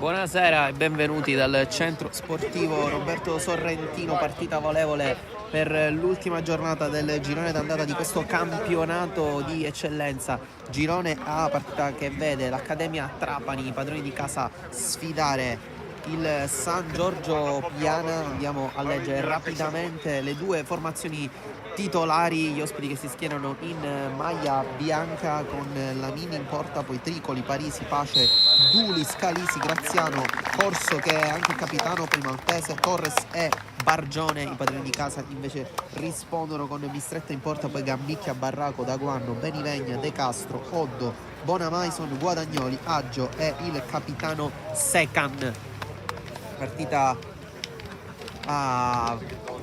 Buonasera e benvenuti dal centro sportivo Roberto Sorrentino, partita valevole per l'ultima giornata del girone d'andata di questo campionato di eccellenza. Girone A, partita che vede l'Accademia Trapani, i padroni di casa, sfidare il San Giorgio Piana. Andiamo a leggere rapidamente le due formazioni titolari: gli ospiti che si schierano in maglia bianca con Lamini in porta, poi Tricoli, Parisi, Pace, Duli, Scalisi, Graziano, Corso che è anche il capitano, poi Maltese, Torres e Bargione. I padroni di casa invece rispondono con Mistretta in porta, poi Gambicchia, Barraco, Daguanno, Benivegna, De Castro, Oddo, Bonamaison, Guadagnoli, Aggio e il capitano Secan. Partita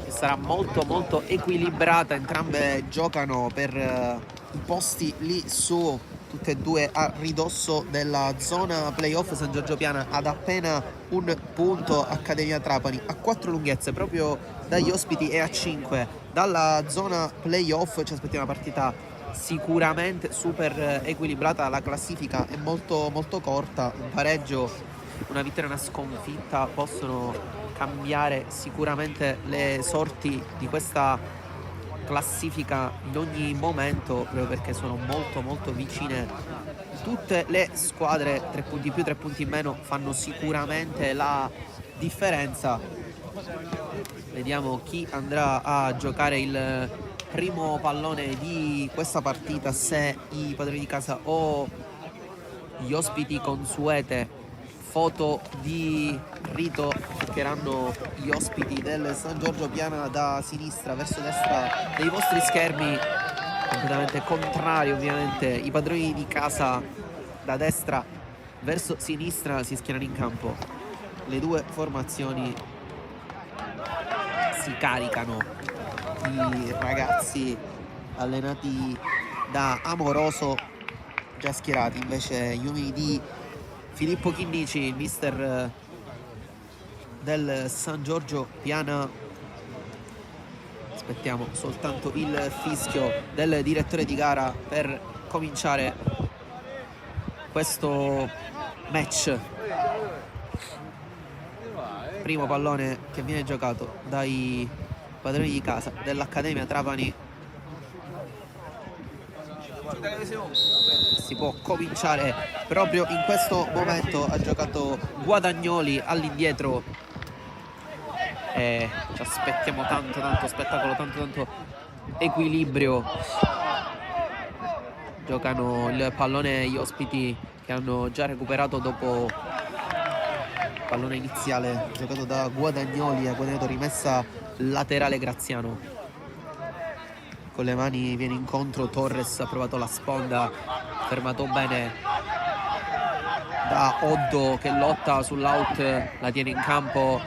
che sarà molto equilibrata. Entrambe giocano per i posti lì su, tutte e due a ridosso della zona playoff. San Giorgio Piana ad appena un punto, Accademia Trapani a 4 lunghezze proprio dagli ospiti e a 5 dalla zona playoff. Ci aspettiamo una partita sicuramente super equilibrata. La classifica è molto corta, un pareggio, una vittoria e una sconfitta possono cambiare sicuramente le sorti di questa classifica in ogni momento, proprio perché sono molto vicine tutte le squadre. 3 punti in più, 3 punti in meno fanno sicuramente la differenza. Vediamo chi andrà a giocare il primo pallone di questa partita, se i padroni di casa o gli ospiti consuete. Foto di rito che erano gli ospiti del San Giorgio Piana da sinistra verso destra dei vostri schermi, completamente contrari ovviamente. I padroni di casa da destra verso sinistra si schierano in campo. Le due formazioni si caricano, i ragazzi allenati da Amoroso già schierati, invece gli uomini di Filippo Chinnici, mister del San Giorgio Piana. Aspettiamo soltanto il fischio del direttore di gara per cominciare questo match. Primo pallone che viene giocato dai padroni di casa dell'Accademia Trapani. Si può cominciare proprio in questo momento. Ha giocato Guadagnoli all'indietro e ci aspettiamo tanto spettacolo, tanto equilibrio. Giocano il pallone gli ospiti, che hanno già recuperato dopo il pallone iniziale giocato da Guadagnoli. Ha guadagnato rimessa laterale Graziano. Con le mani viene incontro Torres, ha provato la sponda, fermato bene da Oddo che lotta sull'out, la tiene in campo,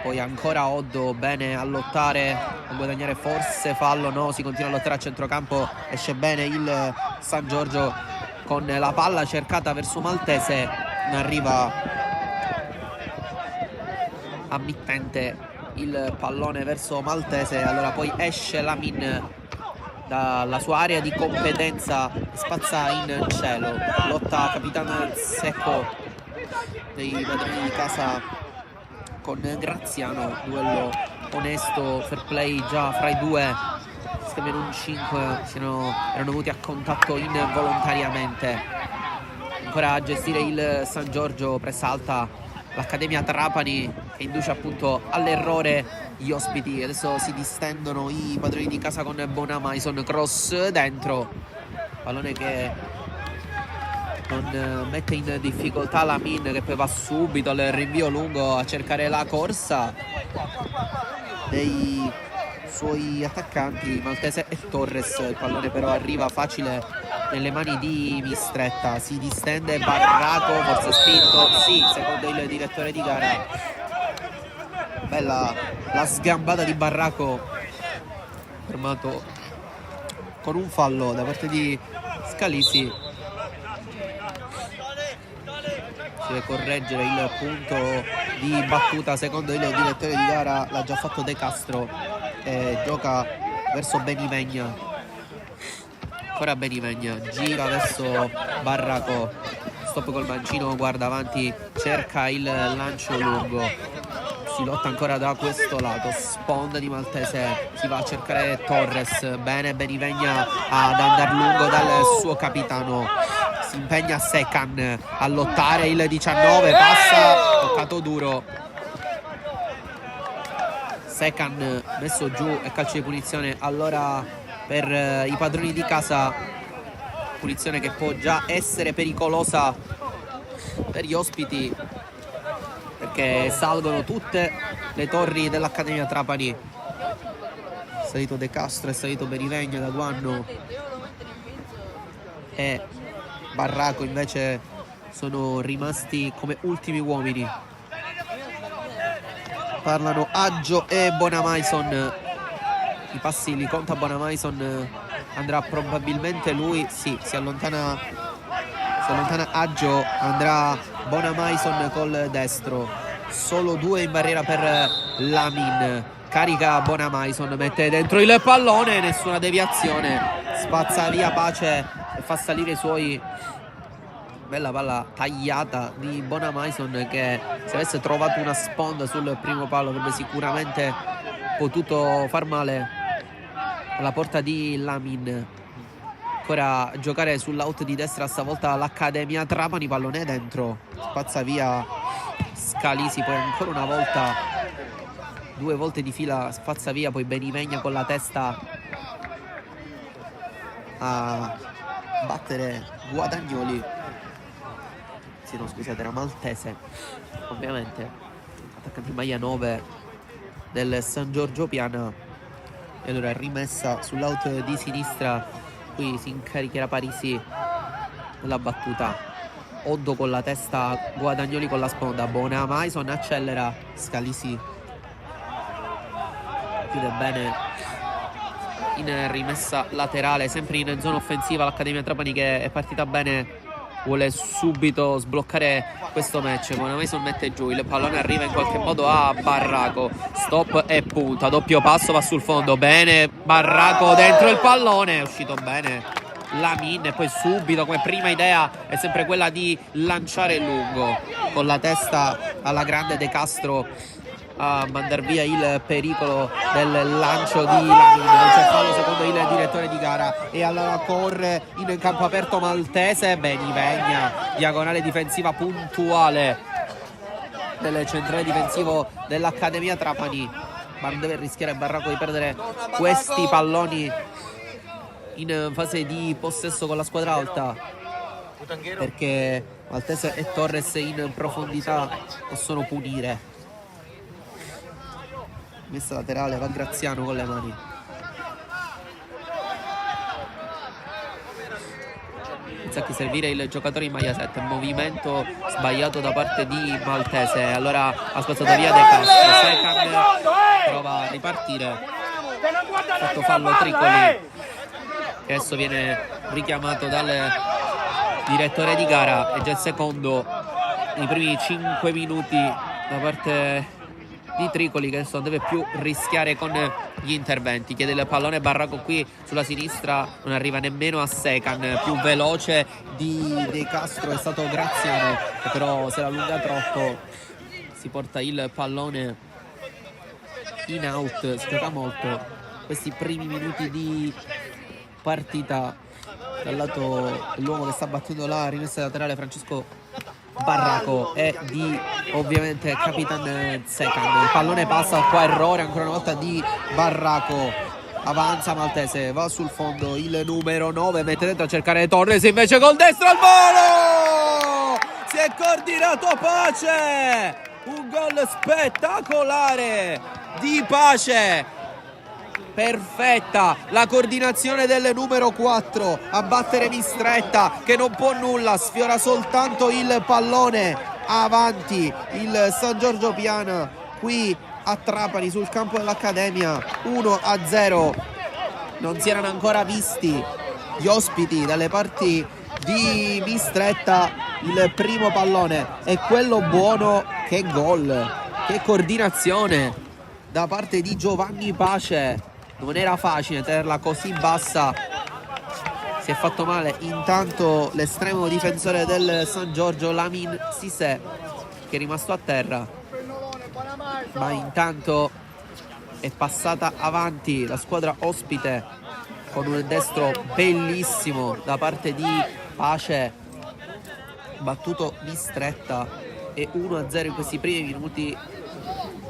poi ancora Oddo, bene a lottare, a guadagnare, forse fallo, no, si continua a lottare a centrocampo, esce bene il San Giorgio con la palla cercata verso Maltese, non arriva a mittente il pallone verso Maltese, allora poi esce Lamin dalla sua area di competenza, spazza in cielo, lotta capitano secco dei padroni di casa con Graziano, duello onesto, fair play già fra i due, scambiano un 5, erano venuti a contatto involontariamente. Ancora a gestire il San Giorgio, pressa alta l'Accademia Trapani che induce appunto all'errore gli ospiti. Adesso si distendono i padroni di casa con Bonamaison, cross dentro, pallone che non mette in difficoltà Lamin, che poi va subito al rinvio lungo a cercare la corsa dei suoi attaccanti Maltese e Torres. Il pallone però arriva facile nelle mani di Mistretta, si distende Barraco, forse spinto, sì, secondo il direttore di gara. Bella la sgambata di Barraco, fermato con un fallo da parte di Scalisi. Si deve correggere il punto di battuta, secondo il direttore di gara l'ha già fatto De Castro e gioca verso Benivegna. Ancora Benivegna, gira verso Barraco, stop col mancino, guarda avanti, cerca il lancio lungo, si lotta ancora da questo lato, sponda di Maltese, si va a cercare Torres, bene Benivegna ad andare lungo dal suo capitano, si impegna Sekan a lottare, il 19 passa, toccato duro, Sekan messo giù e calcio di punizione allora per i padroni di casa, punizione che può già essere pericolosa per gli ospiti perché salgono tutte le torri dell'Accademia Trapani. È salito De Castro, è salito Benivegna, Daguanno e Barraco invece sono rimasti come ultimi uomini. Parlano Aggio e Bonamaison, i passi li conta Bonamaison, andrà probabilmente lui, sì, si allontana Aggio, andrà Bonamaison col destro, solo 2 in barriera per Lamin, carica Bonamaison, mette dentro il pallone, nessuna deviazione, spazza via Pace e fa salire i suoi. Bella palla tagliata di Bonamaison che se avesse trovato una sponda sul primo palo avrebbe sicuramente potuto far male alla porta di Lamin. Ancora a giocare sull'out di destra stavolta l'Accademia Trapani, pallone dentro, spazza via Scalisi, poi ancora una volta, 2 volte di fila spazza via, poi Benivegna con la testa a battere Guadagnoli. No, scusate, era Maltese ovviamente, attaccante in maglia 9 del San Giorgio Piana. E allora rimessa sull'out di sinistra, qui si incaricherà Parisi della battuta, Oddo con la testa, Guadagnoli con la sponda, Bonamaison accelera, Scalisi chiude bene in rimessa laterale, sempre in zona offensiva l'Accademia Trapani che è partita bene, vuole subito sbloccare questo match. Bonamaison mette giù, il pallone arriva in qualche modo a Barraco, stop e punta, doppio passo, va sul fondo, bene Barraco dentro il pallone, è uscito bene Lamin e poi subito come prima idea è sempre quella di lanciare lungo con la testa alla grande De Castro a mandar via il pericolo del lancio di Lamin. Non c'è fallo secondo il direttore di gara e allora corre in campo aperto Maltese, Benivegna, diagonale difensiva puntuale del centrale difensivo dell'Accademia Trapani, ma non deve rischiare Barraco di perdere questi palloni in fase di possesso con la squadra alta, perché Maltese e Torres in profondità possono punire. Messa laterale, va Graziano con le mani. Inizia a servire il giocatore in maglia 7, movimento sbagliato da parte di Maltese, allora ha spazzato via De Castro, Sekan prova a ripartire, fatto fallo Tricoli che adesso viene richiamato dal direttore di gara, è già il secondo nei primi 5 minuti da parte di Tricoli che adesso non deve più rischiare con gli interventi, chiede il pallone Barraco qui sulla sinistra, non arriva nemmeno a Sekan, più veloce di De Castro è stato Graziano che però se la allunga troppo, si porta il pallone in out. Si gioca molto questi primi minuti di partita dal lato dell'uomo che sta battendo la rimessa laterale, Francesco Barraco, e di ovviamente Capitan Sekan. Il pallone passa, qua errore ancora una volta di Barraco, avanza Maltese, va sul fondo il numero 9, mette dentro a cercare Torres, invece col destro al volo si è coordinato Pace, un gol spettacolare di Pace, perfetta la coordinazione del numero 4 a battere Mistretta che non può nulla, sfiora soltanto il pallone avanti il San Giorgio Piana qui a Trapani sul campo dell'Accademia. 1-0, non si erano ancora visti gli ospiti dalle parti di Mistretta il primo pallone e quello buono. Che gol, che coordinazione da parte di Giovanni Pace, non era facile tenerla così bassa si è fatto male intanto l'estremo difensore del San Giorgio, Lamin Sisè, che è rimasto a terra, ma intanto è passata avanti la squadra ospite con un destro bellissimo da parte di Pace, battuto di stretta, e 1-0 in questi primi minuti.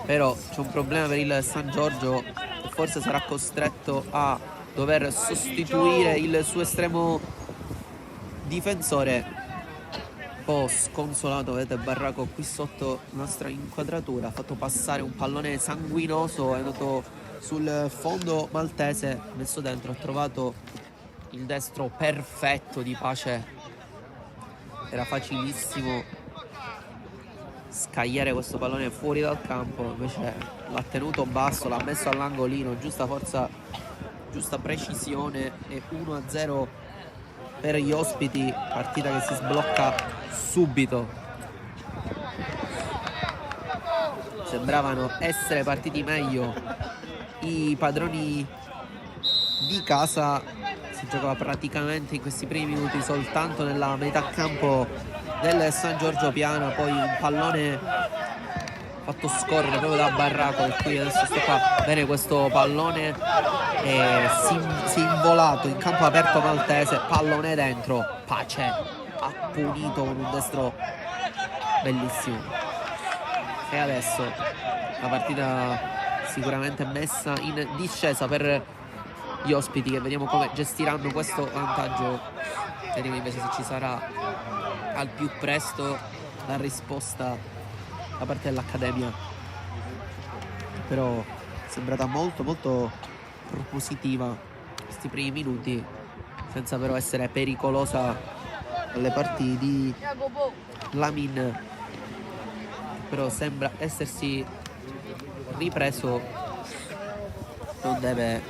Però c'è un problema per il San Giorgio, che forse sarà costretto a dover sostituire il suo estremo difensore. Un po' sconsolato, vedete Barraco qui sotto la nostra inquadratura, ha fatto passare un pallone sanguinoso, è andato sul fondo maltese, messo dentro, ha trovato il destro perfetto di Pace, era facilissimo scagliare questo pallone fuori dal campo, invece l'ha tenuto basso, l'ha messo all'angolino, giusta forza, giusta precisione, e 1-0 per gli ospiti, partita che si sblocca subito. Sembravano essere partiti meglio i padroni di casa, si giocava praticamente in questi primi minuti soltanto nella metà campo del San Giorgio Piana, poi un pallone fatto scorrere proprio da Barraco, e qui adesso sta qua bene questo pallone, si è involato in campo aperto maltese, pallone dentro, Pace ha punito con un destro bellissimo. E adesso la partita sicuramente messa in discesa per gli ospiti, che vediamo come gestiranno questo vantaggio. Vediamo invece se ci sarà al più presto la risposta da parte dell'Accademia, però è sembrata molto propositiva questi primi minuti, senza però essere pericolosa alle parti di Lamin, però sembra essersi ripreso. Non deve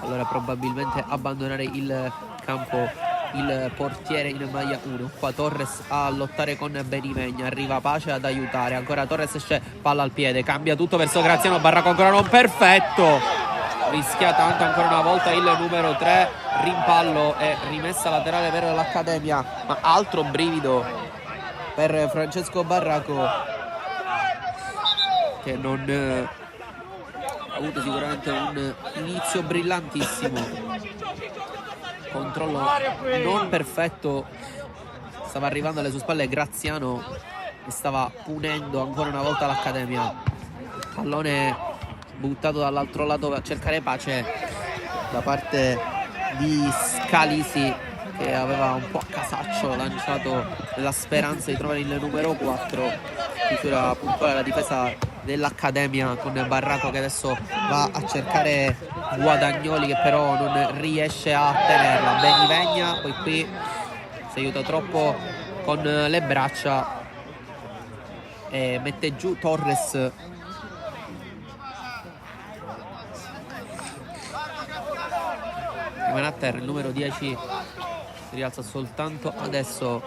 allora probabilmente abbandonare il campo il portiere in maglia 1. Qua Torres a lottare con Benivegna, arriva Pace ad aiutare, ancora Torres, esce, palla al piede, cambia tutto verso Graziano, Barraco ancora non perfetto, rischia tanto ancora una volta il numero 3, rimpallo e rimessa laterale per l'Accademia, ma altro brivido per Francesco Barraco, che non ha avuto sicuramente un inizio brillantissimo, controllo non perfetto, stava arrivando alle sue spalle Graziano e stava punendo ancora una volta l'Accademia. Pallone buttato dall'altro lato a cercare Pace da parte di Scalisi, che aveva un po' a casaccio lanciato nella speranza di trovare il numero 4. Chiusura puntuale la difesa dell'Accademia con Barraco, che adesso va a cercare Guadagnoli, che però non riesce a tenerla. Benivegna poi qui si aiuta troppo con le braccia e mette giù Torres. Rimane a terra il numero 10, si rialza soltanto adesso,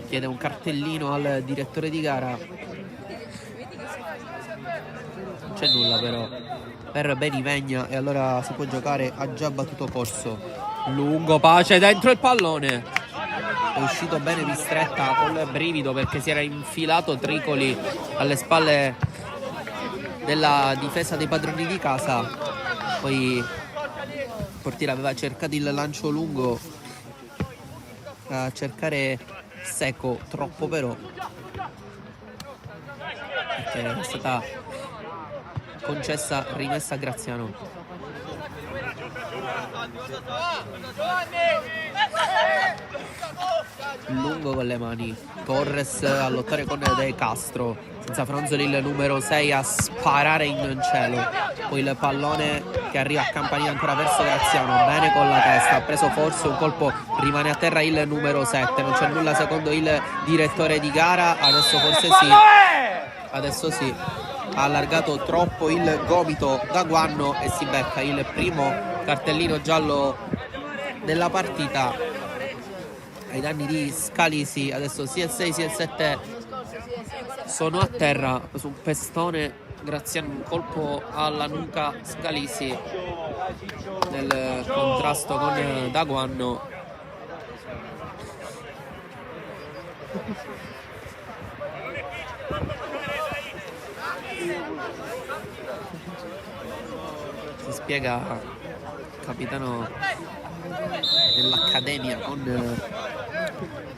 chiede un cartellino al direttore di gara, non c'è nulla però per Benivegna, e allora si può giocare a già battuto corso. Lungo Pace dentro il pallone, è uscito bene di stretta col brivido, perché si era infilato Tricoli alle spalle della difesa dei padroni di casa. Poi il portiere aveva cercato il lancio lungo a cercare Seco, troppo però, perché è stata concessa rimessa a Graziano. Lungo con le mani, Torres a lottare con De Castro, senza Franzoli il numero 6 a sparare in cielo, poi il pallone che arriva a campanile ancora verso Graziano, bene con la testa, ha preso forse un colpo, rimane a terra il numero 7, non c'è nulla secondo il direttore di gara, adesso forse sì, adesso sì, ha allargato troppo il gomito Daguanno e si becca il primo cartellino giallo della partita ai danni di Scalisi. Adesso sia il 6 sia il 7 sono a terra su un pestone. Graziano, un colpo alla nuca Scalisi nel contrasto con Daguanno, Si spiega capitano dell'Accademia con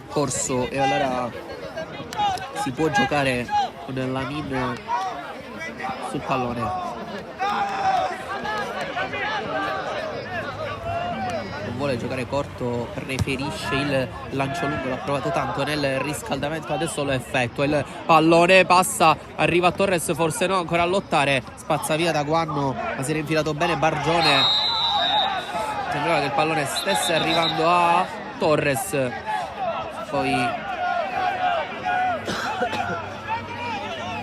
Corso, e allora si può giocare con Lamin sul pallone. Non vuole giocare corto, preferisce il lancio lungo, l'ha provato tanto nel riscaldamento, adesso lo effettua. Il pallone passa, arriva a Torres, forse no, ancora a lottare, spazza via da Guanno, ma si era infilato bene Bargione. Sembrava che il pallone stesse arrivando a Torres, poi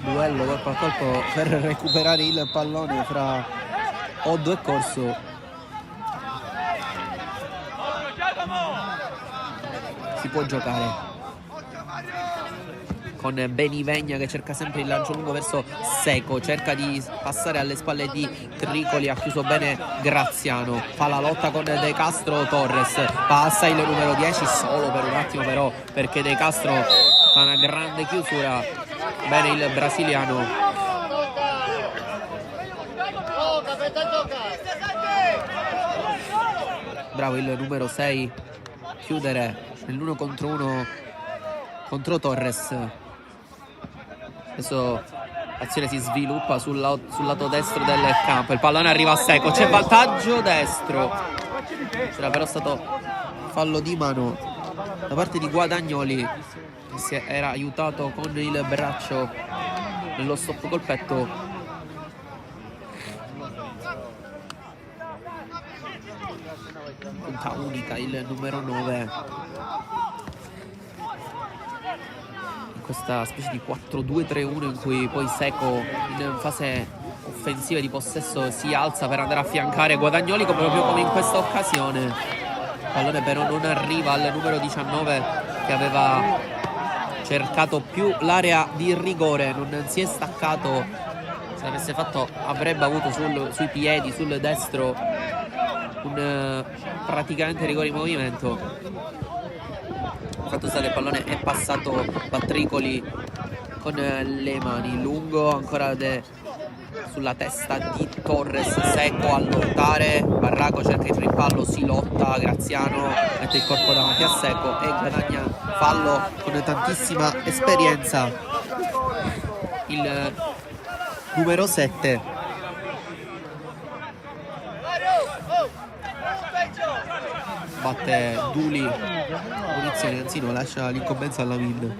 duello colpo a colpo per recuperare il pallone fra Oddo e Corso. Si può giocare con Benivegna che cerca sempre il lancio lungo verso Seco, cerca di passare alle spalle di Tricoli, ha chiuso bene Graziano, fa la lotta con De Castro. Torres passa il numero 10 solo per un attimo però, perché De Castro fa una grande chiusura. Bene il brasiliano. Bravo il numero 6, chiudere nell'1 contro 1 contro Torres. Adesso l'azione si sviluppa sul lato destro del campo, il pallone arriva a Seco, c'è vantaggio destro. C'era però stato fallo di mano da parte di Guadagnoli, che si era aiutato con il braccio nello stop col petto. Punta unica il numero 9 in questa specie di 4-2-3-1 in cui poi Seco in fase offensiva di possesso si alza per andare a fiancare Guadagnoli, proprio come in questa occasione. Il pallone però non arriva al numero 19 che aveva cercato più l'area di rigore, non si è staccato. Se l'avesse fatto avrebbe avuto sui piedi, sul destro, un praticamente rigore in movimento. Fatto sta che il pallone è passato da Tricoli con le mani, lungo ancora sulla testa di Torres. Seco a lottare, Barraco cerca il rimpallo, si lotta, Graziano mette il corpo davanti a Seco e guadagna fallo con tantissima esperienza il numero 7. Batte Duli, punizione, anzi no, lascia l'incombenza alla Min.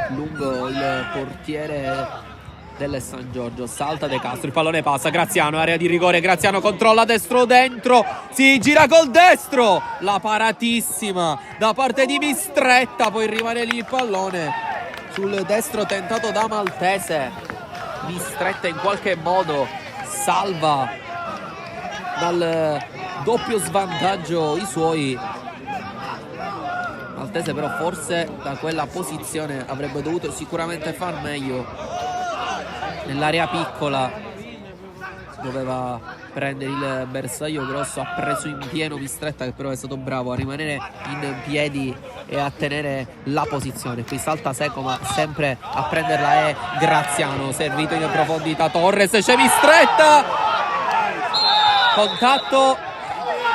Lungo il portiere del San Giorgio, salta De Castro, il pallone passa, Graziano, area di rigore, Graziano controlla destro dentro, si gira col destro, la paratissima da parte di Mistretta, poi rimane lì il pallone sul destro tentato da Maltese. Mistretta in qualche modo salva dal doppio svantaggio i suoi. Maltese però forse da quella posizione avrebbe dovuto sicuramente far meglio. Nell'area piccola doveva prendere il bersaglio grosso, ha preso in pieno Mistretta che però è stato bravo a rimanere in piedi e a tenere la posizione. Qui salta Seco ma sempre a prenderla è Graziano, servito in profondità Torres, c'è Mistretta, contatto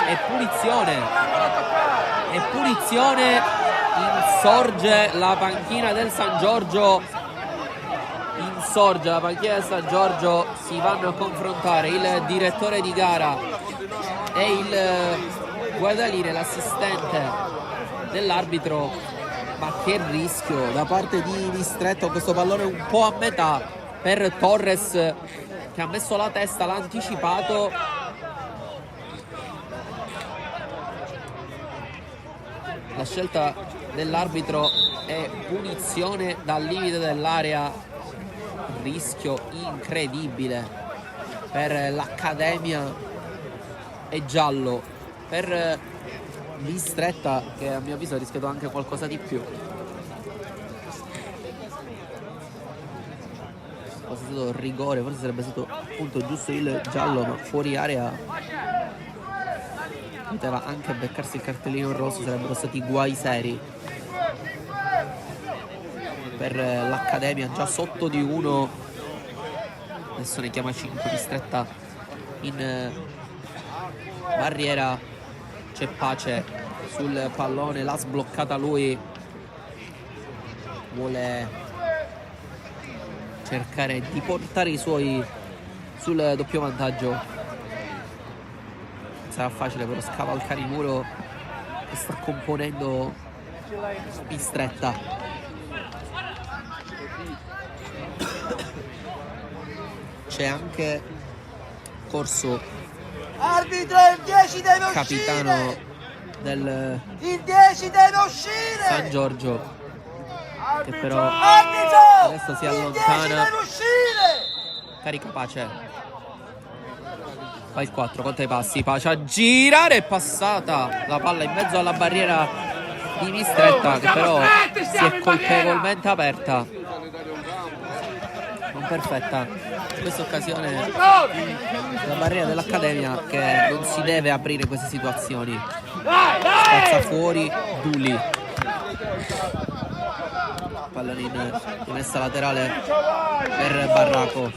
e punizione. Insorge la panchina del San Giorgio, si vanno a confrontare il direttore di gara e il guardaline, l'assistente dell'arbitro. Ma che rischio da parte di Mistretta, questo pallone un po' a metà per Torres che ha messo la testa, l'ha anticipato. La scelta dell'arbitro è punizione dal limite dell'area, rischio incredibile per l'Accademia e giallo per Mistretta che a mio avviso ha rischiato anche qualcosa di più. Fosse stato rigore, forse sarebbe stato appunto giusto il giallo, ma fuori area poteva anche beccarsi il cartellino rosso, sarebbero stati guai seri per l'Accademia, già sotto di 1. Adesso ne chiama 5 di stretta in barriera. C'è Pace sul pallone, l'ha sbloccata lui, vuole cercare di portare i suoi sul doppio vantaggio. Sarà facile però scavalcare il muro che sta componendo in stretta. C'è anche Corso, arbitro, il 10 deve capitano uscire! del Il 10 deve uscire! San Giorgio, che però Arbitro! adesso si Il 10 allontana. deve uscire! Carica Pace, fa il 4, conta i passi, Pace a girare, è passata la palla in mezzo alla barriera di Mistretta, che però si è colpevolmente aperta, non perfetta in questa occasione la barriera dell'Accademia, che non si deve aprire in queste situazioni. Spazza fuori Duli, pallone in rimessa laterale per Barraco.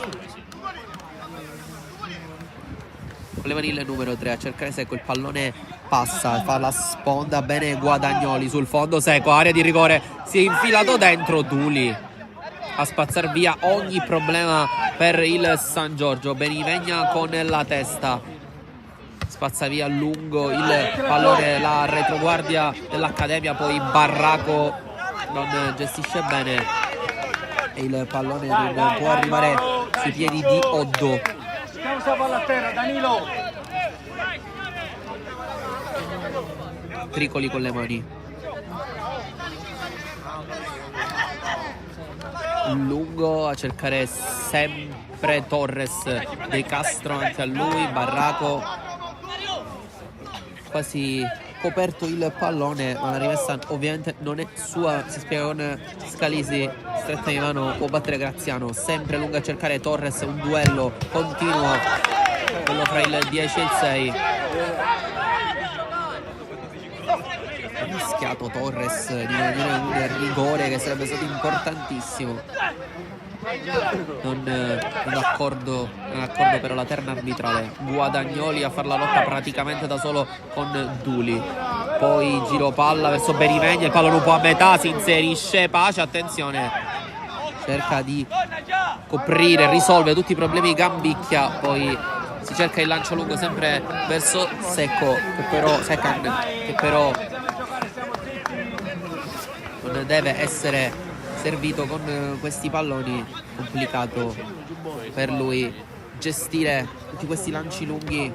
Levanil numero 3 a cercare Secco, il pallone passa, fa la sponda bene Guadagnoli sul fondo, Secco, area di rigore, si è infilato dentro Duli a spazzar via ogni problema per il San Giorgio. Benivegna con la testa spazza via a lungo il pallone, la retroguardia dell'Accademia, poi Barraco non gestisce bene e il pallone non può arrivare sui piedi di Oddo. Causa palla a terra, Danilo! Tricoli con le mani, lungo a cercare sempre Torres, De Castro anche a lui, Barraco quasi coperto il pallone, ma la rimessa ovviamente non è sua, si spiega con Scalisi, stretta di mano, può battere Graziano, sempre lungo a cercare Torres, un duello continuo, quello fra il 10 e il 6. Ha rischiato Torres di venire un rigore che sarebbe stato importantissimo. Non d'accordo però la terna arbitrale. Guadagnoli a far la lotta praticamente da solo con Duli, poi giro palla verso Benivegna, il pallone un po' a metà, si inserisce Pace, attenzione, cerca di coprire, risolve tutti i problemi Gambicchia, poi si cerca il lancio lungo sempre verso Secco, Secan, che però non deve essere servito con questi palloni. Complicato per lui gestire tutti questi lanci lunghi.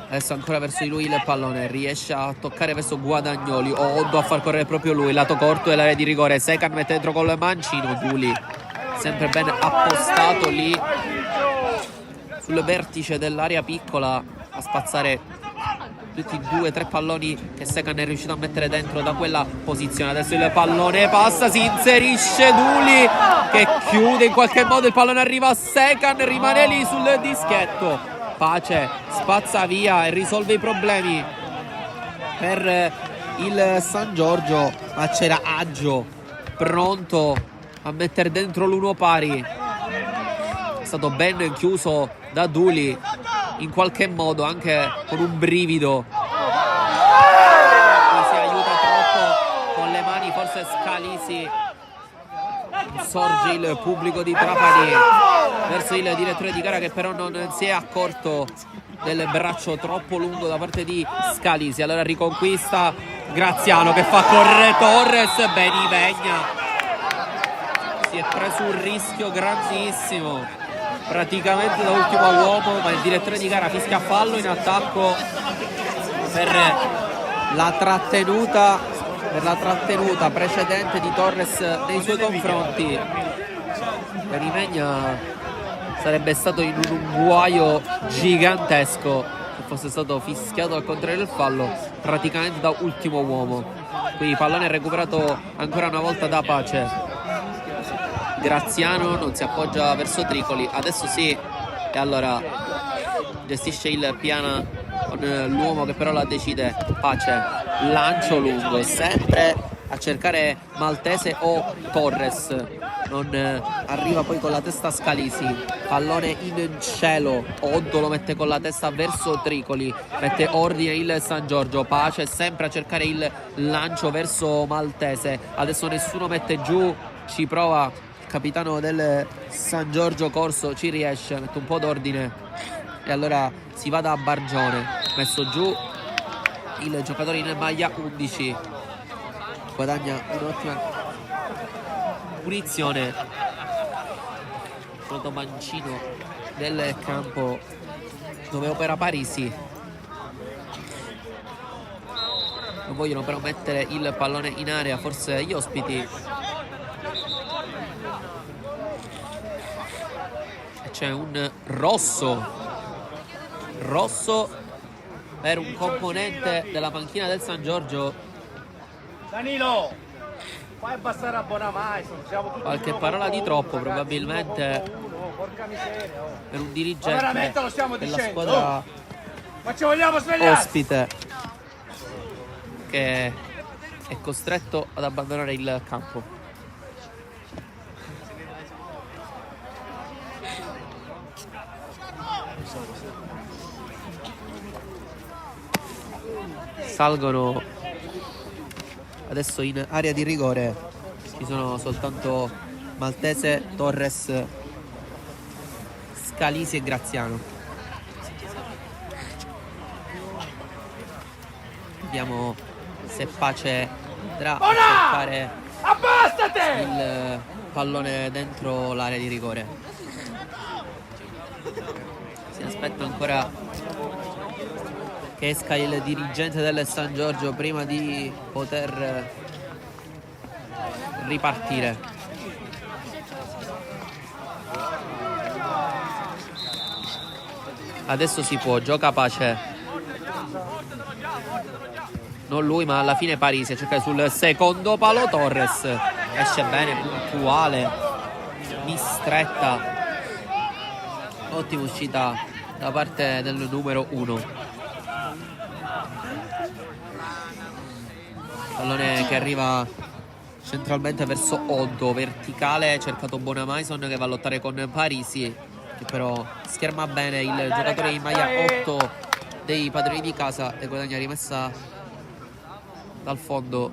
Adesso ancora verso di lui il pallone, riesce a toccare verso Guadagnoli, Oddo a far correre proprio lui, lato corto dell'area di rigore, Secan mette dentro con il mancino, Duli sempre ben appostato lì sul vertice dell'area piccola a spazzare tutti i 2-3 palloni che Secan è riuscito a mettere dentro da quella posizione. Adesso il pallone passa, si inserisce Duli che chiude in qualche modo, il pallone arriva a Secan, rimane lì sul dischetto, Pace spazza via e risolve i problemi per il San Giorgio, ma c'era Aggio pronto a mettere dentro l'uno pari, è stato ben chiuso da Duli in qualche modo, anche con un brivido. Qui si aiuta troppo con le mani, forse Scalisi, sorge il pubblico di Trapani verso il direttore di gara, che però non si è accorto del braccio troppo lungo da parte di Scalisi. Allora riconquista Graziano che fa correre Torres, Benivegna si è preso un rischio grandissimo, praticamente da ultimo uomo, ma il direttore di gara fischia fallo in attacco per la trattenuta precedente di Torres nei suoi confronti. Benivegna sarebbe stato in un guaio gigantesco se fosse stato fischiato al contrario del fallo, praticamente da ultimo uomo. Quindi pallone recuperato ancora una volta da Pace. Graziano non si appoggia verso Tricoli, adesso sì, e allora gestisce il Piana con l'uomo che però la decide. Pace, lancio lungo, sempre a cercare Maltese o Torres. Non arriva poi con la testa Scalisi, pallone in cielo, Oddo lo mette con la testa verso Tricoli, mette ordine il San Giorgio. Pace sempre a cercare il lancio verso Maltese, adesso nessuno mette giù, ci prova il capitano del San Giorgio Corso, ci riesce, mette un po' d'ordine e allora si va da Bargione, messo giù il giocatore in maglia 11, guadagna un'ottima punizione. Pronto mancino del campo dove opera Parisi. Non vogliono però mettere il pallone in area, forse gli ospiti. E c'è un rosso per un componente della panchina del San Giorgio. Danilo, fai abbassare a Bonamai. Qualche parola di troppo probabilmente Porca miseria. per un Ma dirigente veramente lo stiamo della dicendo? squadra Ma ci vogliamo svegliare? ospite che è costretto ad abbandonare il campo. Salgono adesso in area di rigore, ci sono soltanto Maltese, Torres, Scalisi e Graziano. Vediamo se Pace andrà a cercare Abbassate! il pallone dentro l'area di rigore. Si aspetta ancora che esca il dirigente del San Giorgio prima di poter ripartire. Adesso si può, gioca Pace. Non lui, ma alla fine Parisi a cercare sul secondo palo. Torres esce bene, puntuale, mistretta. Ottima uscita da parte del numero 1. Pallone che arriva centralmente verso Oddo, verticale, cercato Bonamaison che va a lottare con Parisi, che però scherma bene il giocatore in maglia 8 dei padroni di casa e guadagna rimessa dal fondo.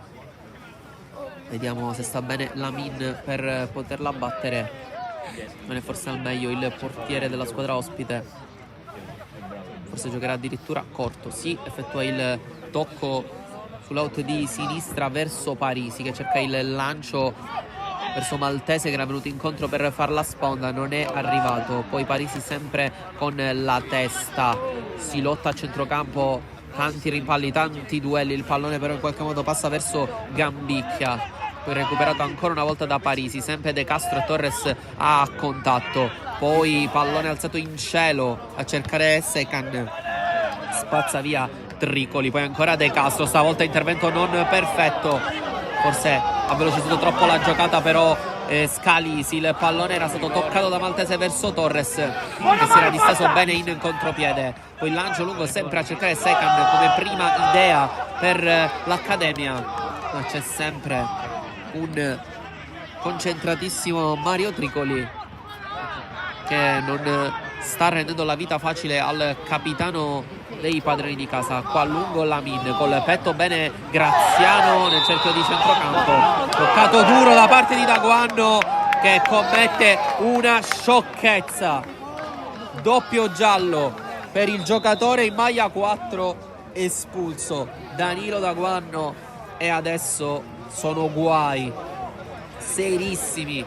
Vediamo se sta bene Lamin per poterla battere. Non è forse al meglio il portiere della squadra ospite, forse giocherà addirittura corto. Sì, effettua il tocco sull'out di sinistra verso Parisi che cerca il lancio verso Maltese che era venuto incontro per far la sponda, non è arrivato. Poi Parisi sempre con la testa, si lotta a centrocampo, tanti rimpalli, tanti duelli, il pallone però in qualche modo passa verso Gambicchia, poi recuperato ancora una volta da Parisi, sempre De Castro e Torres a contatto, poi pallone alzato in cielo a cercare Secan, spazza via Tricoli, poi ancora De Castro, stavolta intervento non perfetto, forse ha velocizzato troppo la giocata però Scalisi, il pallone era stato toccato da Maltese verso Torres che si era disteso bene in contropiede, poi il lancio lungo sempre a cercare Secan come prima idea per l'Accademia, ma c'è sempre un concentratissimo Mario Tricoli che non sta rendendo la vita facile al capitano dei padroni di casa. Qua a lungo Lamin col petto bene Graziano nel cerchio di centrocampo, toccato duro da parte di Daguanno che commette una sciocchezza, doppio giallo per il giocatore in maglia 4 espulso Danilo Daguanno e adesso sono guai serissimi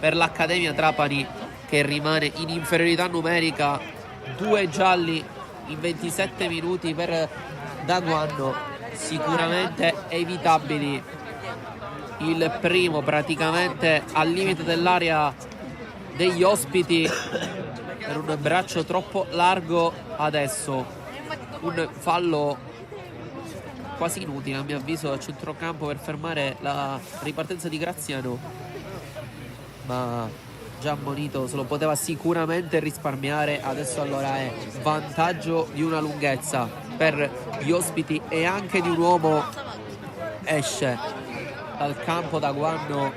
per l'Accademia Trapani che rimane in inferiorità numerica. 2 gialli in 27 minuti per Daguanno, sicuramente evitabili. Il primo praticamente al limite dell'area degli ospiti per un braccio troppo largo. Adesso un fallo quasi inutile a mio avviso a centrocampo per fermare la ripartenza di Graziano, ma già ammonito, se lo poteva sicuramente risparmiare. Adesso allora è vantaggio di una lunghezza per gli ospiti e anche di un uomo. Esce dal campo Daguanno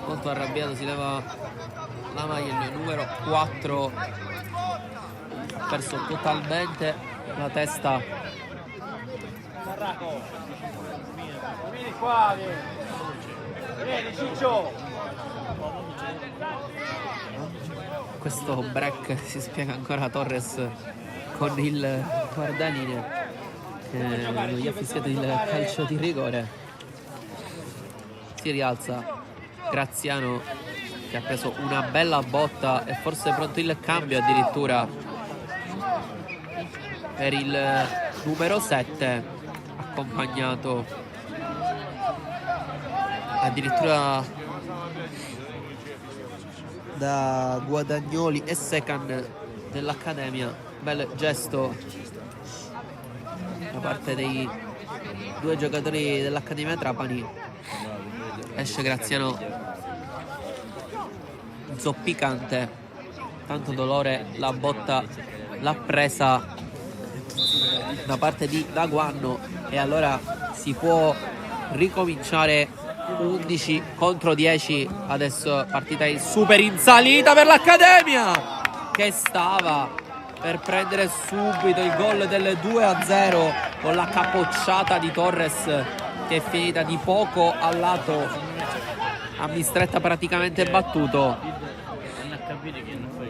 molto arrabbiato, si leva la maglia, il numero 4 ha perso totalmente la testa. Sarraco, vieni qua, vieni Ciccio. Questo break si spiega ancora Torres con il guardalinee che gli ha fischiato il calcio di rigore. Si rialza Graziano, che ha preso una bella botta e forse è pronto il cambio addirittura per il numero 7, accompagnato addirittura da Guadagnoli e Secan dell'Accademia. Bel gesto da parte dei due giocatori dell'Accademia Trapani. Esce Graziano zoppicante, tanto dolore, la botta l'ha presa da parte di Daguanno e allora si può ricominciare 11 contro 10. Adesso partita in super in salita per l'Accademia, che stava per prendere subito il gol del 2-0 con la capocciata di Torres, che è finita di poco al lato, a Mistretta praticamente battuto.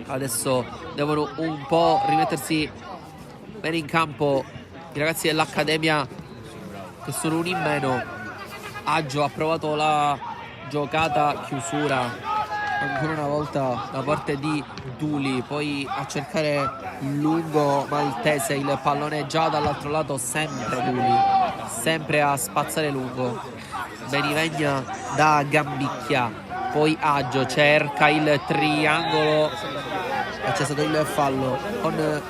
Adesso devono un po' rimettersi bene in campo i ragazzi dell'Accademia, che sono un in meno. Aggio ha provato la giocata chiusura ancora una volta da parte di Duli, poi a cercare il lungo maltese, il pallone già dall'altro lato, sempre Duli, sempre a spazzare lungo. Benivegna da Gambicchia, poi Aggio cerca il triangolo e c'è stato il fallo con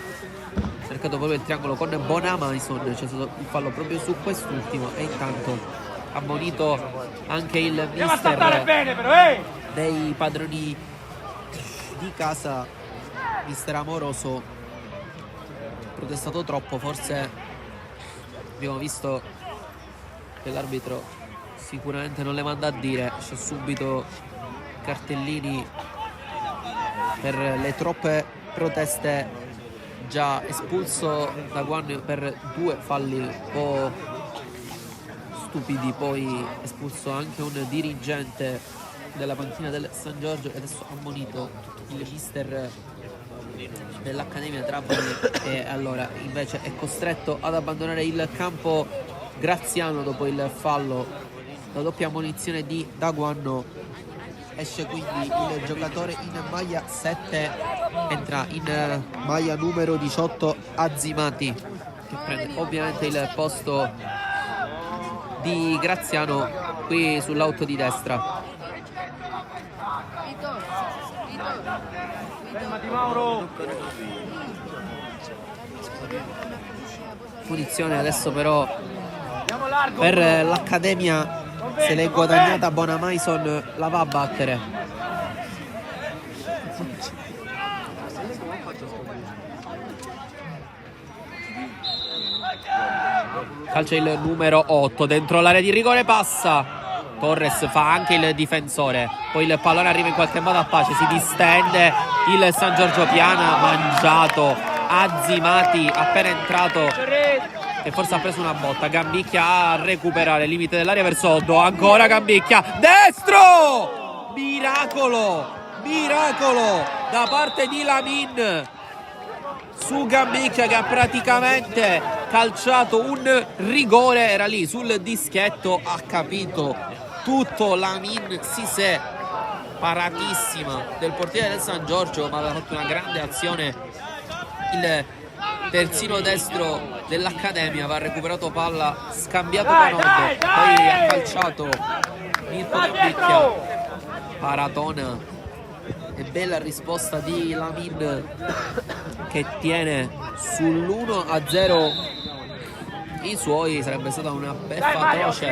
cercato proprio il triangolo con Bonamaison, c'è stato il fallo proprio su quest'ultimo e intanto ammonito anche il mister bene, però, dei padroni di casa, mister Amoroso. Protestato troppo, forse abbiamo visto che l'arbitro sicuramente non le manda a dire. C'è subito cartellini per le troppe proteste. Già espulso da Guanno per 2 falli un po' stupidi, poi espulso anche un dirigente della panchina del San Giorgio e adesso ammonito il mister dell'Accademia Trapani e allora invece è costretto ad abbandonare il campo Graziano dopo il fallo, la doppia ammonizione di Daguanno. Esce quindi il giocatore in maglia 7, entra in maglia numero 18 Azzimati, che prende ovviamente il posto di Graziano qui sull'auto di destra. Fermati Mauro. Punizione adesso però Andiamo largo. per l'Accademia, se l'è guadagnata Bonamaison, la va a battere. Calcia il numero 8 dentro l'area di rigore, passa Torres, fa anche il difensore, poi il pallone arriva in qualche modo a pace, si distende il San Giorgio Piana, mangiato Azzimati appena entrato, che forse ha preso una botta. Gambicchia a recuperare il limite dell'area verso Oddo, ancora Gambicchia, destro, miracolo da parte di Lamin su Gambicchia, che ha praticamente calciato un rigore, era lì sul dischetto, ha capito tutto Lamin Sisè, paratissima del portiere del San Giorgio, ma aveva fatto una grande azione il terzino destro dell'Accademia, va recuperato palla, scambiato con Oddo, poi ha calciato Mirko Gambicchia, paratona e bella risposta di Lamin, che tiene sull'1-0 i suoi. Sarebbe stata una beffa atroce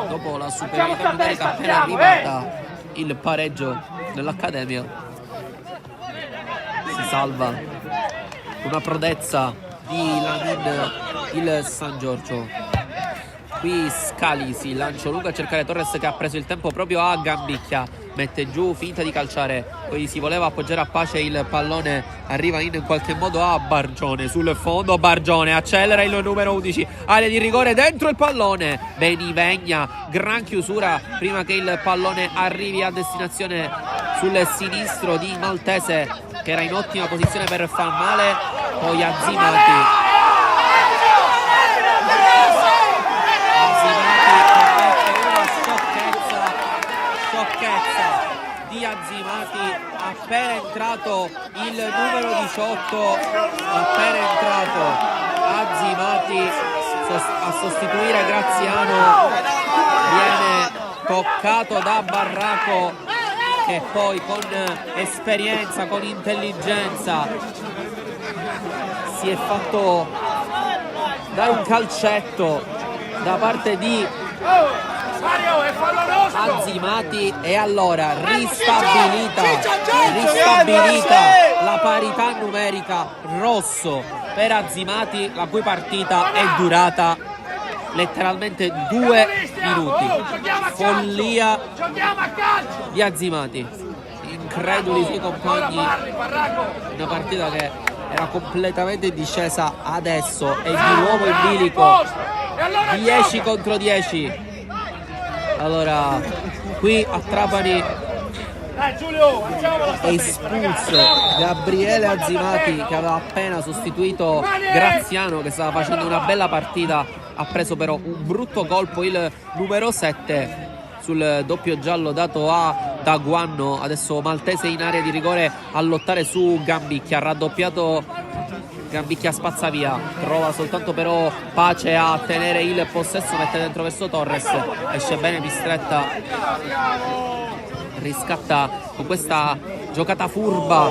dopo la superiorità numerica appena arrivata il pareggio dell'Accademia. Si salva una prodezza di Lamin il San Giorgio. Qui Scali si lancia lungo a cercare Torres, che ha preso il tempo proprio a Gambicchia, mette giù, finta di calciare, poi si voleva appoggiare a Pace, il pallone arriva in qualche modo a Bargione, sul fondo Bargione accelera, il numero 11, area di rigore, dentro il pallone, Benivegna, gran chiusura prima che il pallone arrivi a destinazione sul sinistro di Maltese, che era in ottima posizione per far male, poi Azzimati di Azzimati, appena entrato il numero 18, appena entrato Azzimati a sostituire Graziano, viene toccato da Barraco, che poi con esperienza, con intelligenza si è fatto dare un calcetto da parte di Azzimati, e allora ristabilita la parità numerica, rosso per Azzimati, la cui partita è durata letteralmente 2 minuti. Follia di Azzimati, increduli i suoi compagni, una partita che era completamente discesa, adesso è di nuovo in bilico, 10 contro 10. Allora, qui a Trapani è espulso Gabriele Azzimati, che aveva appena sostituito Graziano, che stava facendo una bella partita, ha preso però un brutto colpo il numero 7 sul doppio giallo dato a Daguanno. Adesso Maltese in area di rigore a lottare su Gambicchia, raddoppiato Gambicchia, spazza via, trova soltanto però Pace a tenere il possesso, mette dentro verso Torres, esce bene Bistretta, riscatta con questa giocata furba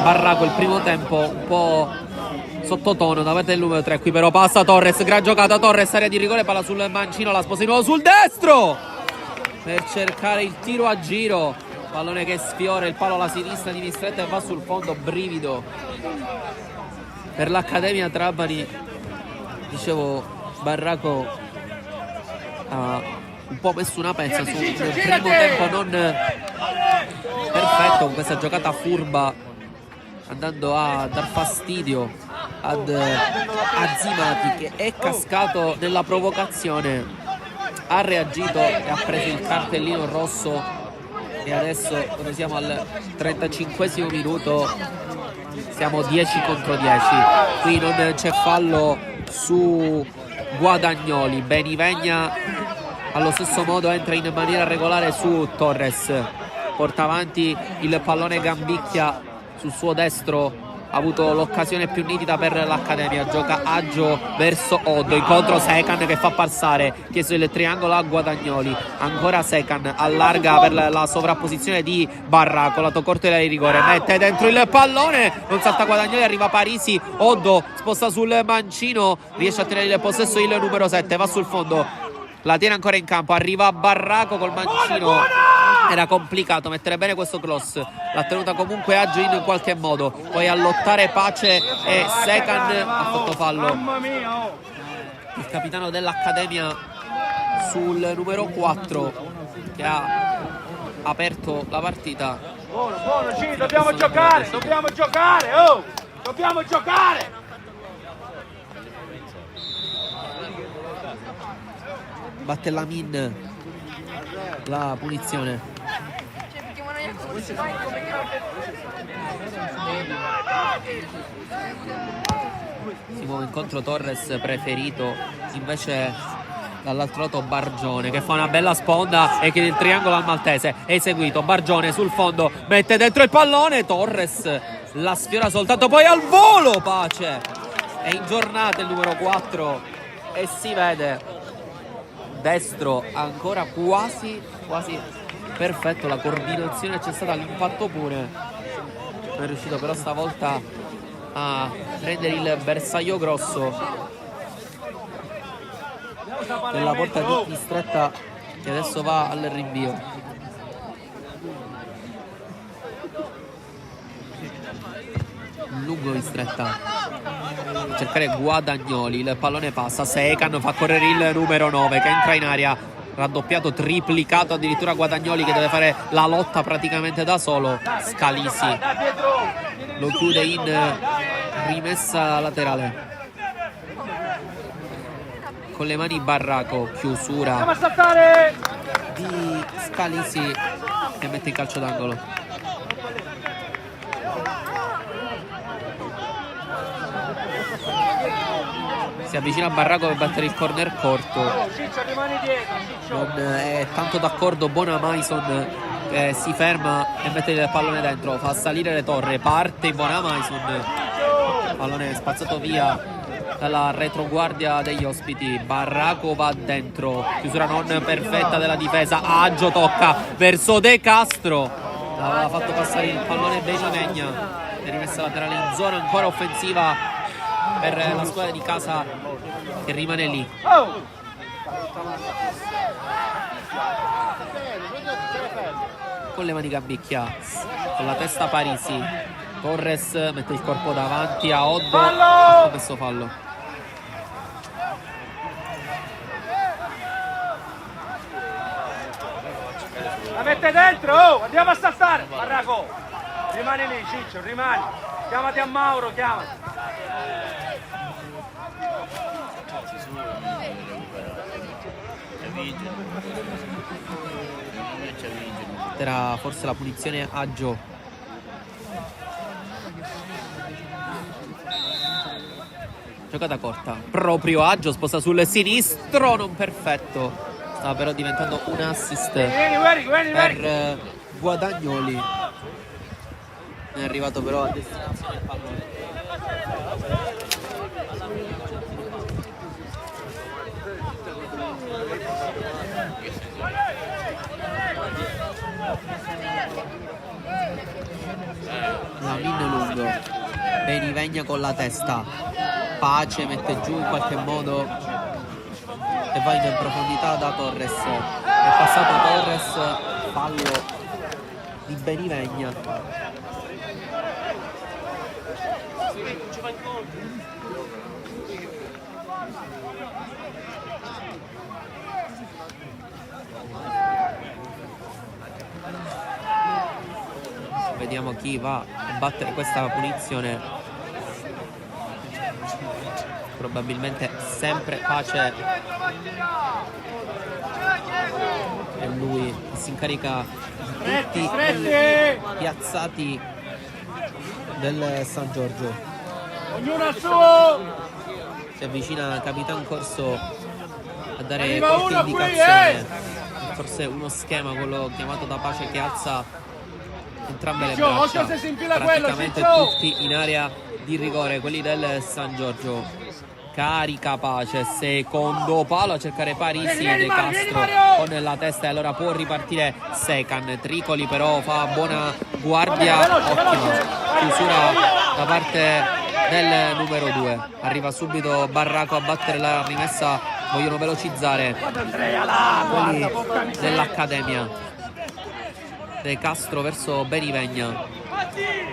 Barraco. Il primo tempo un po' sottotono da parte del numero 3, qui però passa Torres, gran giocata Torres, area di rigore, palla sul mancino, la sposa di nuovo sul destro per cercare il tiro a giro, pallone che sfiora il palo alla sinistra di Bistretta e va sul fondo, brivido per l'Accademia Trapani. Dicevo, Barraco ha un po' messo una pezza su un primo tempo non perfetto, con questa giocata furba, andando a dar fastidio ad Azzimati, che è cascato nella provocazione, ha reagito e ha preso il cartellino rosso, e adesso quando siamo al 35esimo minuto siamo 10 contro 10. Qui non c'è fallo su Guadagnoli, Benivegna allo stesso modo entra in maniera regolare su Torres, porta avanti il pallone Gambicchia sul suo destro, ha avuto l'occasione più nitida per l'Accademia, gioca Aggio verso Oddo, incontro Secan che fa passare, chiesto il triangolo a Guadagnoli, ancora Secan, allarga per la sovrapposizione di Barraco, lato corto di rigore, mette dentro il pallone, non salta Guadagnoli, arriva Parisi, Oddo sposta sul mancino, riesce a tenere il possesso il numero 7, va sul fondo, la tiene ancora in campo, arriva Barraco col mancino, era complicato mettere bene questo cross, l'ha tenuta comunque Aggio in qualche modo, poi a lottare Pace e Secan, ha fatto fallo il capitano dell'Accademia sul numero 4 che ha aperto la partita. Buono, G, dobbiamo giocare, oh! Dobbiamo giocare! Batte Lamin la punizione. Si muove in contro Torres, preferito invece dall'altro lato Bargione, che fa una bella sponda e chiede il triangolo al Maltese, è eseguito, Bargione sul fondo, mette dentro il pallone, Torres la sfiora soltanto, poi al volo Pace, è in giornata il numero 4 e si vede destro ancora quasi perfetto, la coordinazione c'è stata, l'impatto pure, non è riuscito però stavolta a prendere il bersaglio grosso nella porta di Bistretta, che adesso va al rinvio. lungo in stretta a cercare Guadagnoli. Il pallone passa, Secan fa correre il numero 9 che entra in aria, raddoppiato, triplicato addirittura Guadagnoli che deve fare la lotta praticamente da solo. Scalisi lo chiude in rimessa laterale con le mani Barraco, chiusura di Scalisi che mette in calcio d'angolo. Si avvicina a Barraco per battere il corner corto. Non è tanto d'accordo Bonamaison, si ferma e mette il pallone dentro, fa salire le torre, parte Bonamaison, pallone spazzato via dalla retroguardia degli ospiti. Barraco va dentro, chiusura non perfetta della difesa. Aggio tocca verso De Castro, aveva fatto passare il pallone Benivegna, è rimessa laterale in zona ancora offensiva per la squadra di casa che rimane lì. Con le mani Gambicchia, con la testa Parisi. Torres mette il corpo davanti a Oddo, ha commesso fallo. La mette dentro, oh, andiamo a saltare. Barraco, rimani lì, Ciccio, rimani. Chiamati a Mauro, chiamati. Era forse la punizione Aggio. Giocata corta, proprio Aggio sposta sul sinistro, non perfetto. Stava però diventando un assist per Guadagnoli. È arrivato però a destinazione il pallone. Lamin lungo, Benivegna con la testa, Pace mette giù in qualche modo e va in profondità da Torres. È passato Torres, fallo di Benivegna. Vediamo chi va a battere questa punizione. Probabilmente sempre Pace. E lui si incarica di tutti i piazzati del San Giorgio. Ognuno al suo. Si avvicina Capitan Corso a dare qualche indicazione. Forse uno schema, quello chiamato da Pace, che alza entrambe le braccia, praticamente tutti in area di rigore, quelli del San Giorgio. Carica Pace, secondo palo a cercare Parisi. De Castro con la testa e allora può ripartire Secan. Tricoli però fa buona guardia, ottima chiusura da parte del numero 2. Arriva subito Barraco a battere la rimessa, vogliono velocizzare quelli dell'Accademia. De Castro verso Benivegna,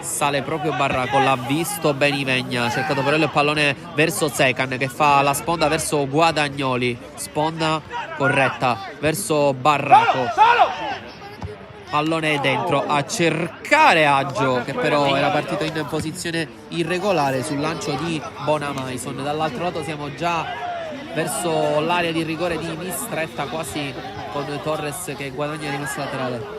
sale proprio Barraco, l'ha visto Benivegna, ha cercato però il pallone verso Secan che fa la sponda verso Guadagnoli, sponda corretta verso Barraco, pallone dentro a cercare Aggio che però era partito in posizione irregolare sul lancio di Bonamaison. Dall'altro lato siamo già verso l'area di rigore di Mistretta, quasi con Torres che guadagna rimessa laterale.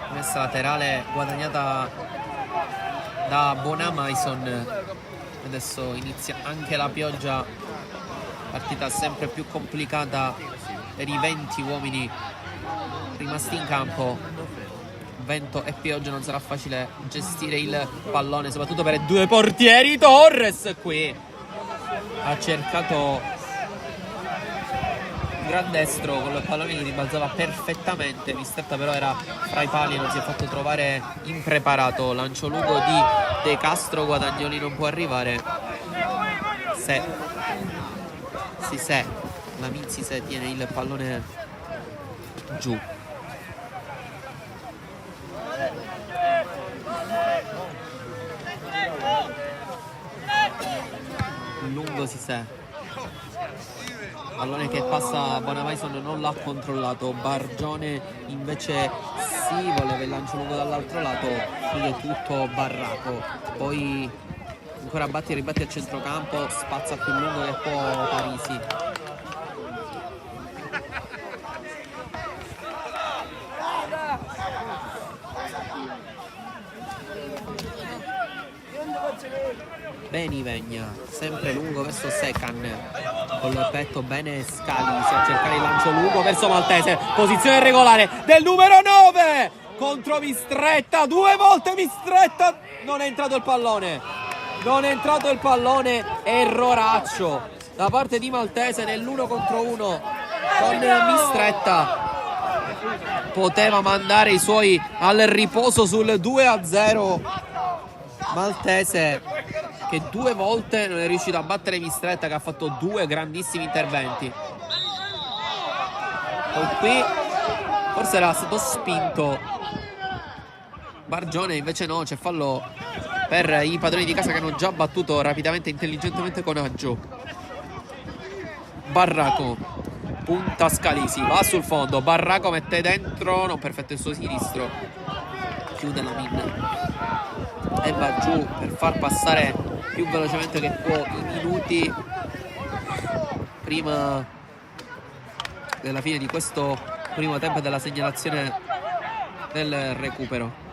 Rimessa laterale guadagnata da Bonamaison. Adesso inizia anche la pioggia, partita sempre più complicata per i 20 uomini rimasti in campo. Vento e pioggia, non sarà facile gestire il pallone, soprattutto per i due portieri. Torres qui ha cercato gran destro con il pallone che rimbalzava perfettamente. Mistretta però era fra i pali e non si è fatto trovare impreparato. Lancio lungo di De Castro, Guadagnoli non può arrivare. Lamin Sisè tiene il pallone giù. Lungo Sisè, pallone che passa a Bonamaison, non l'ha controllato. Bargione invece sì, voleva il lancio lungo dall'altro lato, chiude tutto Barraco. Poi ancora batti e ribatti al centrocampo, spazza più lungo del può Parisi. Benivegna, sempre lungo verso Secan, col petto bene Scalisi a cercare il lancio lungo verso Maltese, posizione regolare del numero 9 contro Mistretta, 2 volte Mistretta, non è entrato il pallone, erroraccio da parte di Maltese nell'1 contro 1 con Mistretta. Poteva mandare i suoi al riposo sul 2-0. Maltese che 2 volte non è riuscito a battere Mistretta, che ha fatto 2 grandissimi interventi. Poi qui forse era stato spinto Bargione, invece no, c'è fallo per i padroni di casa che hanno già battuto rapidamente e intelligentemente con agio. Barraco punta Scalisi, va sul fondo, Barraco mette dentro, non perfetto il suo sinistro, chiude la min e va giù per far passare più velocemente che può i minuti prima della fine di questo primo tempo e della segnalazione del recupero.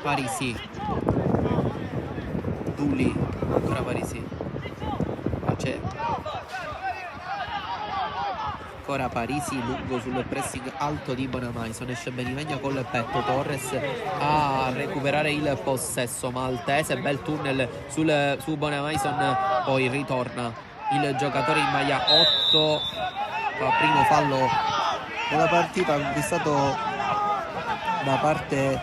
Parisi, Duli, ancora Parisi, Pace, ancora Parisi lungo sul pressing alto di Bonamaison, esce Benivegna col petto, Torres a recuperare il possesso. Maltese, bel tunnel su Bonamaison, poi ritorna il giocatore in maglia 8, primo fallo della partita conquistato da parte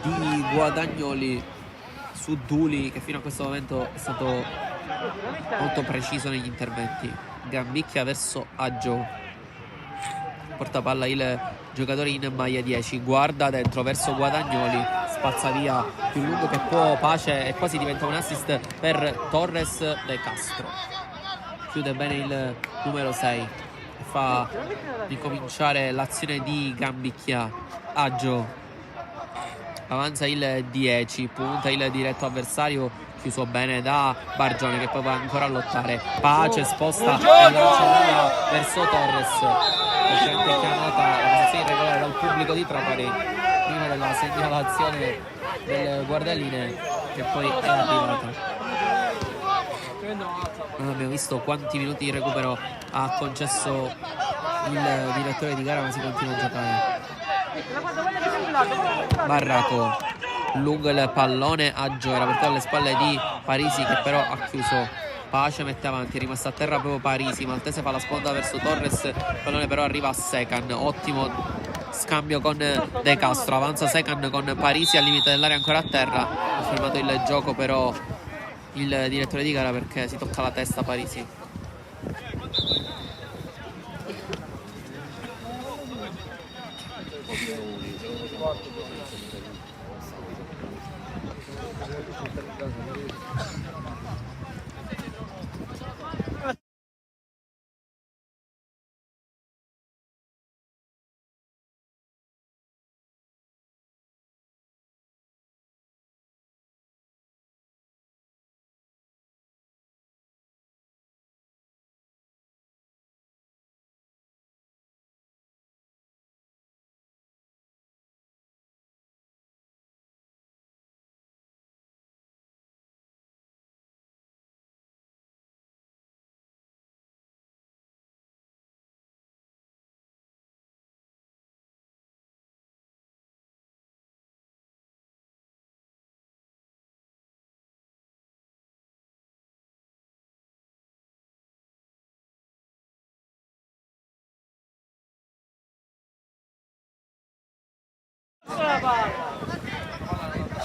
di Guadagnoli su Duli, che fino a questo momento è stato molto preciso negli interventi. Gambicchia verso Agio, porta palla il giocatore in maglia 10, guarda dentro verso Guadagnoli, spazza via più lungo che può Pace e quasi diventa un assist per Torres De Castro. Chiude bene il numero 6 e fa ricominciare l'azione di Gambicchia. Agio avanza il 10, punta il diretto avversario, chiuso bene da Bargione che poi va ancora a lottare. Pace sposta e lancia verso Torres, precedente chiamata la posizione irregolare dal pubblico di Trapani prima della segnalazione del guardaline che poi è arrivata. Non abbiamo visto quanti minuti di recupero ha concesso il direttore di gara, ma si continua a giocare. Barraco lungo il pallone, Agio era portato alle spalle di Parisi che però ha chiuso. Pace mette avanti, è rimasto a terra proprio Parisi. Maltese fa la sponda verso Torres, il pallone però arriva a Secan, ottimo scambio con De Castro, avanza Secan con Parisi al limite dell'area ancora a terra. Ha fermato il gioco però il direttore di gara perché si tocca la testa Parisi.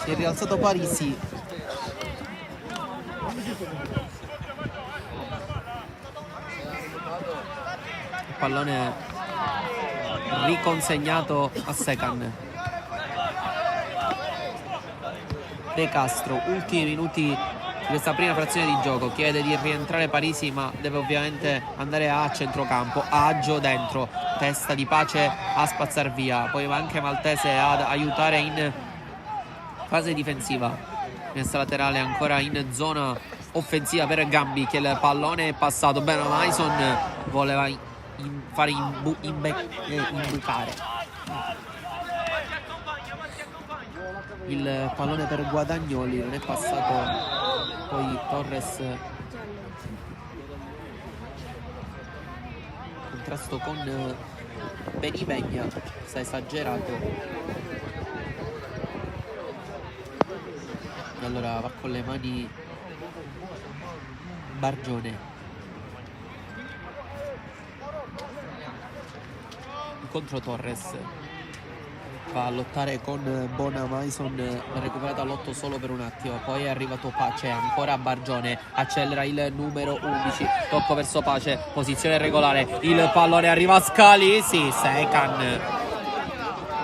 Si è rialzato Parisi. Il pallone riconsegnato a Secan. De Castro, ultimi minuti di questa prima frazione di gioco, chiede di rientrare Parisi, ma deve ovviamente andare a centrocampo. Aggio dentro, testa di Pace a spazzar via, poi va anche Maltese ad aiutare in fase difensiva. Finestra laterale ancora in zona offensiva per Gambi, che il pallone è passato bene. Mason voleva fare imbucare il pallone per Guadagnoli, non è passato. Poi Torres, contrasto con Benivegna, sta esagerato. E allora va con le mani Bargione. Contro Torres, va a lottare con Bonamaison, recuperato all'8 solo per un attimo, poi è arrivato Pace, ancora Bargione, accelera il numero 11, tocco verso Pace, posizione regolare, il pallone arriva a Scalisi, Secan,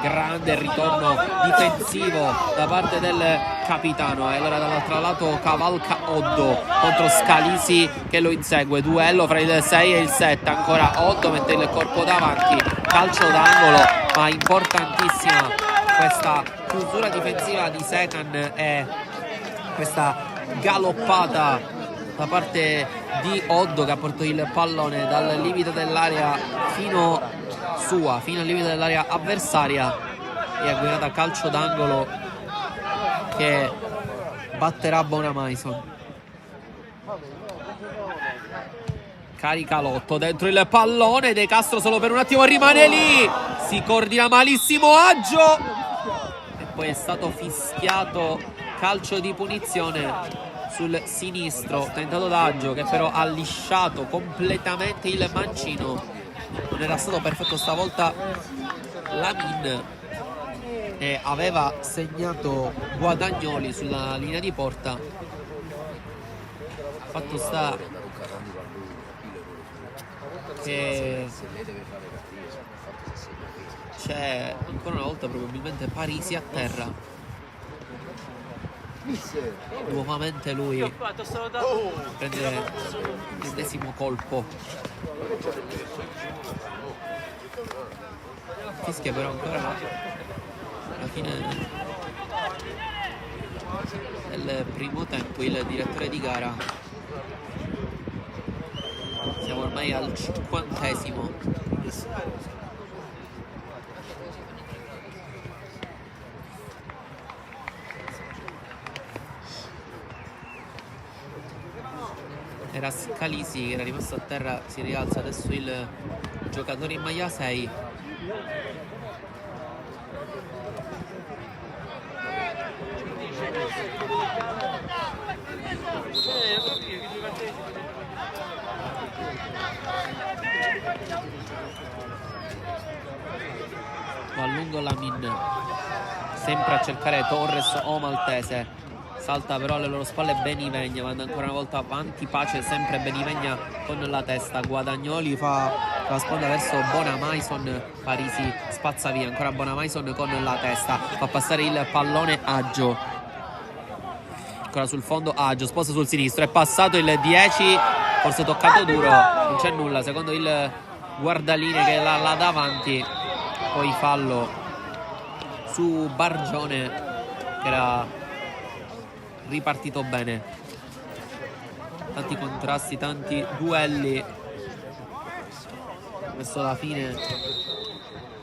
grande ritorno difensivo da parte del capitano. E allora dall'altro lato cavalca Oddo contro Scalisi che lo insegue, duello fra il 6 e il 7, ancora Oddo mette il corpo davanti, calcio d'angolo, ma importantissima questa chiusura difensiva di Secan e questa galoppata da parte di Oddo, che ha portato il pallone dal limite dell'area fino al limite dell'area avversaria e ha guidato a calcio d'angolo che batterà Bonamaison. Carica Lotto dentro il pallone, De Castro solo per un attimo rimane lì, si coordina malissimo Aggio e poi è stato fischiato calcio di punizione sul sinistro tentato da Aggio, che però ha lisciato completamente il mancino. Non era stato perfetto stavolta Lamin e aveva segnato Guadagnoli sulla linea di porta. Fatto sta che c'è ancora una volta probabilmente Parisi a terra. Nuovamente lui prende l'ennesimo colpo. Fischia però ancora alla fine del primo tempo il direttore di gara. Siamo ormai al 50°. Era Scalisi che era rimasto a terra, si rialza adesso il giocatore in maglia 6. Va a lungo Lamin, sempre a cercare Torres o Maltese. Salta però alle loro spalle Benivegna, manda ancora una volta avanti Pace, sempre Benivegna con la testa. Guadagnoli fa la sponda verso Bonamaison, Parisi spazza via, ancora Bonamaison con la testa, fa passare il pallone Aggio, ancora sul fondo Aggio, sposta sul sinistro, è passato il 10, forse toccato duro, non c'è nulla secondo il guardaline che là davanti. Poi fallo su Bargione che era ripartito bene. Tanti contrasti, tanti duelli verso la fine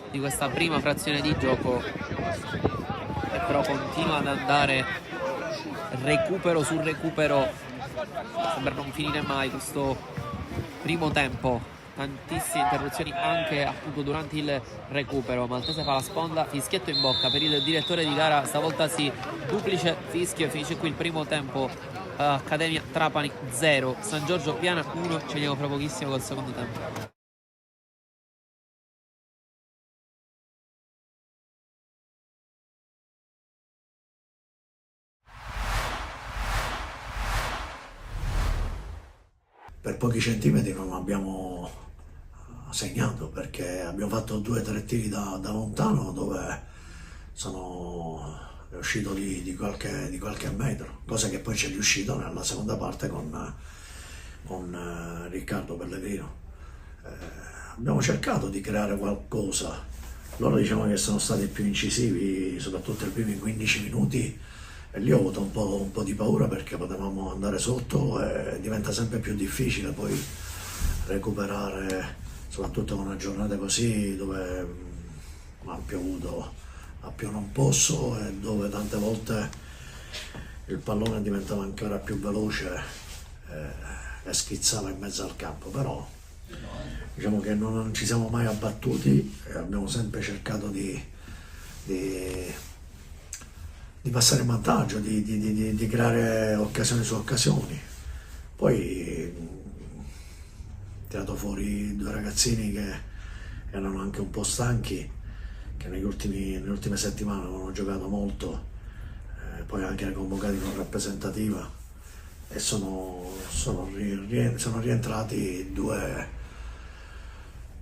di questa prima frazione di gioco, e però continua ad andare recupero su recupero, sembra non finire mai questo primo tempo. Tantissime interruzioni anche appunto durante il recupero. Maltese fa la sponda, fischietto in bocca per il direttore di gara, stavolta sì, duplice fischio e finisce qui il primo tempo. Accademia Trapani 0, San Giorgio Piana 1, ci vediamo fra pochissimo col secondo tempo. per pochi centimetri non abbiamo segnato, perché abbiamo fatto 2 o 3 tiri da lontano dove è uscito di qualche metro, cosa che poi ci è riuscito nella seconda parte con Riccardo Pellegrino. Abbiamo cercato di creare qualcosa, loro diciamo che sono stati più incisivi, soprattutto i primi 15 minuti, e lì ho avuto un po' di paura perché potevamo andare sotto e diventa sempre più difficile poi recuperare, soprattutto con una giornata così dove ha piovuto a più non posso e dove tante volte il pallone diventava ancora più veloce e schizzava in mezzo al campo. Però diciamo che non ci siamo mai abbattuti e abbiamo sempre cercato di passare in vantaggio, di creare occasioni su occasioni. Poi tirato fuori 2 ragazzini che erano anche un po' stanchi, che nelle ultime settimane avevano giocato molto, poi anche convocati con rappresentativa, e sono rientrati due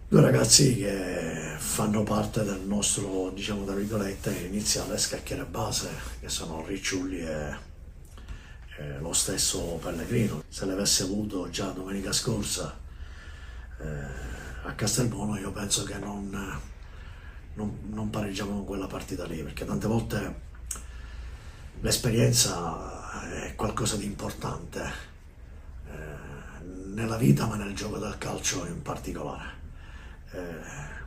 ragazzi che fanno parte del nostro, diciamo tra virgolette, iniziale scacchiere base, che sono Ricciulli e lo stesso Pellegrino. Se l'avesse avuto già domenica scorsa a Castelbuono, io penso che non pareggiavamo quella partita lì, perché tante volte l'esperienza è qualcosa di importante nella vita, ma nel gioco del calcio in particolare.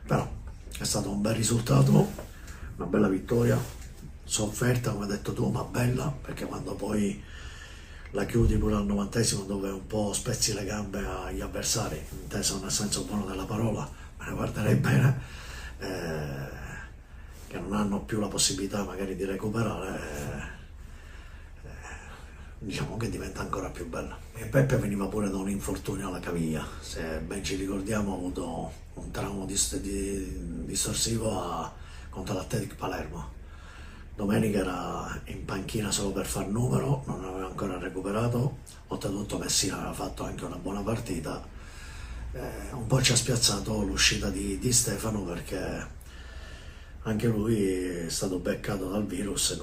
Però è stato un bel risultato, una bella vittoria, sofferta come hai detto tu, ma bella, perché quando poi la chiudi pure al 90esimo, dove un po' spezzi le gambe agli avversari, inteso nel senso buono della parola, me ne guarderei bene, che non hanno più la possibilità magari di recuperare, diciamo che diventa ancora più bella. E Peppe veniva pure da un infortunio alla caviglia, se ben ci ricordiamo ha avuto un trauma distorsivo contro l'Athletic Palermo. Domenica era in panchina solo per far numero, non aveva ancora recuperato, oltretutto Messina aveva fatto anche una buona partita. Un po' ci ha spiazzato l'uscita di Stefano, perché anche lui è stato beccato dal virus e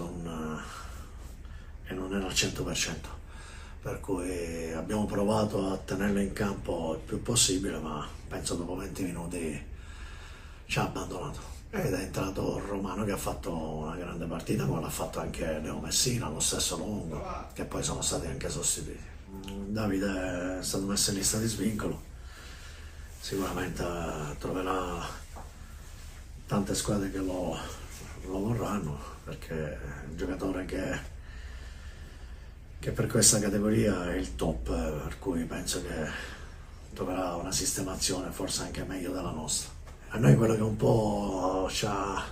non era al 100%, per cui abbiamo provato a tenerlo in campo il più possibile, ma penso dopo 20 minuti ci ha abbandonato. Ed è entrato Romano, che ha fatto una grande partita, come l'ha fatto anche Leo Messina, lo stesso Longo, che poi sono stati anche sostituiti. Davide è stato messo in lista di svincolo, sicuramente troverà tante squadre che lo vorranno, perché è un giocatore che per questa categoria è il top, per cui penso che troverà una sistemazione forse anche meglio della nostra. A noi quello che un po' ci ha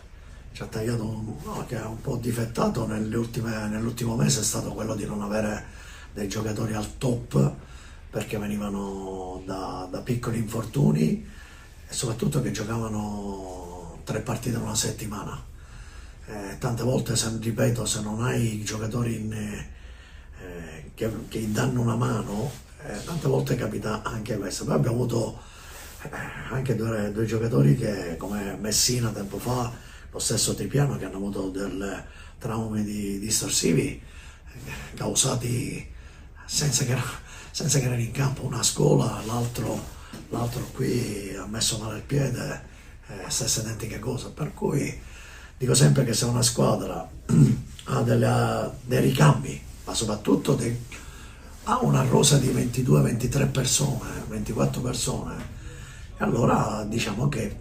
tagliato, no, che ha un po' difettato nell'ultimo mese, è stato quello di non avere dei giocatori al top, perché venivano da piccoli infortuni e soprattutto che giocavano 3 partite in una settimana. Tante volte, ripeto, se non hai giocatori che danno una mano, tante volte capita anche questo. Poi abbiamo avuto anche due giocatori che, come Messina tempo fa, lo stesso Tripiano, che hanno avuto dei traumi distorsivi causati senza che erano in campo. Una a scuola, l'altro qui ha messo male il piede, stessa identica cosa. Per cui dico sempre che se una squadra ha dei ricambi, ma soprattutto ha una rosa di 22-23 persone, 24 persone, e allora diciamo che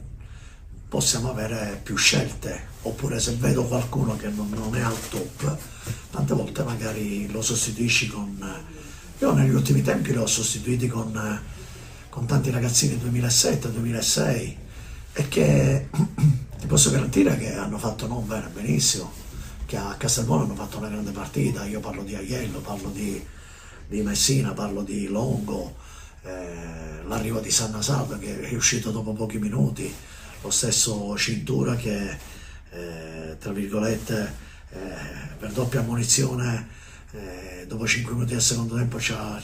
possiamo avere più scelte. Oppure se vedo qualcuno che non è al top, tante volte magari lo sostituisci io negli ultimi tempi li ho sostituiti con tanti ragazzini 2007-2006, e che ti posso garantire che hanno fatto non bene, benissimo, che a Castelbuono hanno fatto una grande partita. Io parlo di Aiello, parlo di Messina, parlo di Longo, l'arrivo di Sanna Salva, che è uscito dopo pochi minuti, lo stesso Cintura che tra virgolette per doppia ammonizione dopo 5 minuti del secondo tempo ci ha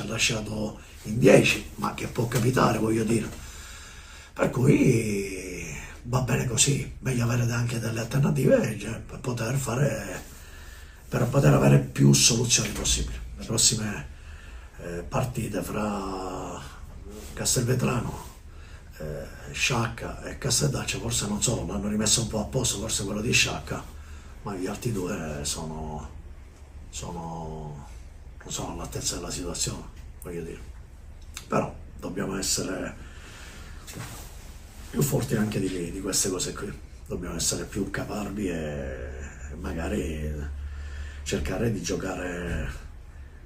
lasciato in 10, ma che può capitare, voglio dire. Per cui va bene così, meglio avere anche delle alternative, cioè, per poter avere più soluzioni possibili. Le prossime partite fra Castelvetrano, Sciacca e Casteldaccia forse non so, l'hanno rimesso un po' a posto, forse quello di Sciacca, ma gli altri due non sono all'altezza della situazione, voglio dire. Però dobbiamo essere più forti anche di queste cose qui, dobbiamo essere più caparbi e magari cercare di giocare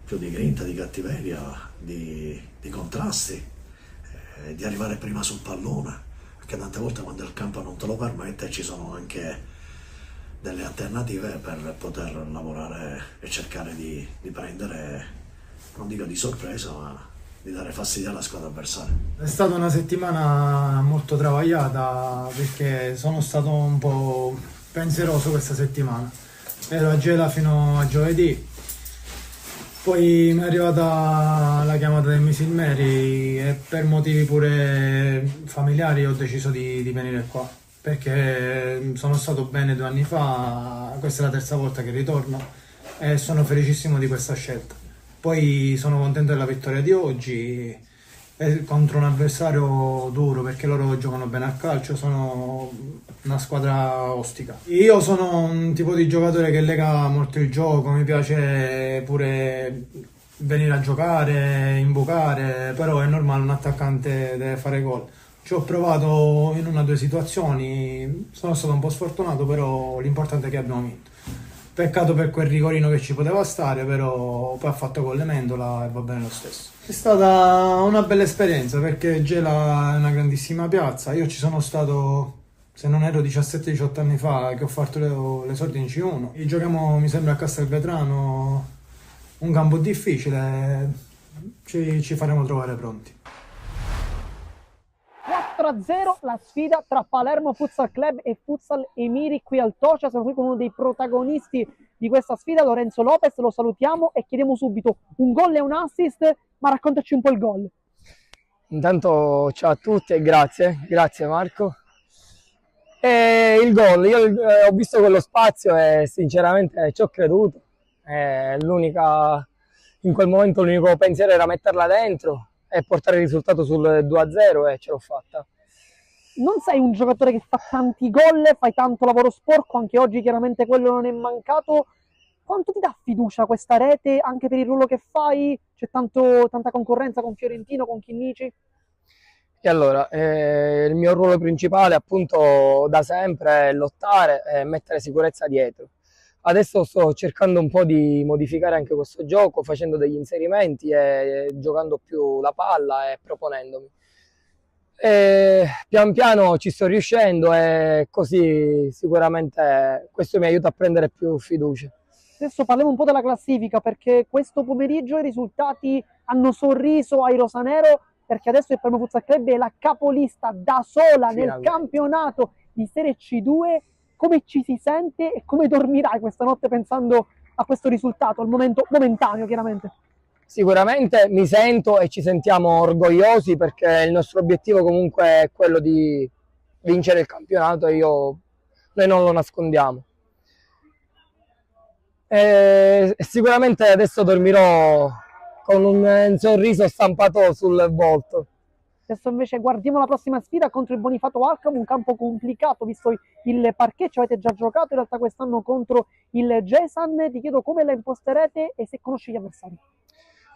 più di grinta, di cattiveria, di contrasti, di arrivare prima sul pallone, perché tante volte quando il campo non te lo permette ci sono anche delle alternative per poter lavorare e cercare di prendere, non dico di sorpresa, ma di dare fastidio alla squadra avversaria. È stata una settimana molto travagliata perché sono stato un po' pensieroso questa settimana. Ero a Gela fino a giovedì, poi mi è arrivata la chiamata del Misil Mary e per motivi pure familiari ho deciso di venire qua, perché sono stato bene 2 anni fa, questa è la terza volta che ritorno e sono felicissimo di questa scelta. Poi sono contento della vittoria di oggi contro un avversario duro, perché loro giocano bene a calcio, sono una squadra ostica. Io sono un tipo di giocatore che lega molto il gioco, mi piace pure venire a giocare, imbucare, però è normale, un attaccante deve fare gol. Ci ho provato in 1 o 2 situazioni, sono stato un po' sfortunato, però l'importante è che abbiamo vinto. Peccato per quel rigorino che ci poteva stare, però poi ha fatto con le Mendola e va bene lo stesso. È stata una bella esperienza perché Gela è una grandissima piazza. Io ci sono stato, se non ero 17-18 anni fa, che ho fatto l'esordio in C1. E giochiamo, mi sembra, a Castelvetrano, un campo difficile, ci faremo trovare pronti. 4-0 la sfida tra Palermo Futsal Club e Futsal Emiri qui al Tocia. Siamo qui con uno dei protagonisti di questa sfida, Lorenzo Lopez, lo salutiamo e chiediamo subito un gol e un assist, ma raccontaci un po' il gol. Intanto ciao a tutti e grazie Marco. E il gol, io ho visto quello spazio e sinceramente ci ho creduto. In quel momento l'unico pensiero era metterla dentro e portare il risultato sul 2-0 e ce l'ho fatta. Non sei un giocatore che fa tanti gol, fai tanto lavoro sporco, anche oggi chiaramente quello non è mancato. Quanto ti dà fiducia questa rete anche per il ruolo che fai? C'è tanta concorrenza con Fiorentino, con Chinnici? E allora, il mio ruolo principale appunto da sempre è lottare e mettere sicurezza dietro. Adesso sto cercando un po' di modificare anche questo gioco, facendo degli inserimenti e giocando più la palla e proponendomi. E pian piano ci sto riuscendo e così sicuramente questo mi aiuta a prendere più fiducia. Adesso parliamo un po' della classifica, perché questo pomeriggio i risultati hanno sorriso ai rosanero, perché adesso il Palermo Futsal Club è la capolista da sola nel campionato di Serie C2. Come ci si sente e come dormirai questa notte pensando a questo risultato, al momento momentaneo chiaramente? Sicuramente mi sento e ci sentiamo orgogliosi, perché il nostro obiettivo comunque è quello di vincere il campionato e noi non lo nascondiamo. E sicuramente adesso dormirò con un sorriso stampato sul volto. Adesso invece guardiamo la prossima sfida contro il Bonifato Alcamo, un campo complicato visto il parquet, ci avete già giocato in realtà quest'anno contro il Gesan. Ti chiedo come la imposterete e se conosci gli avversari.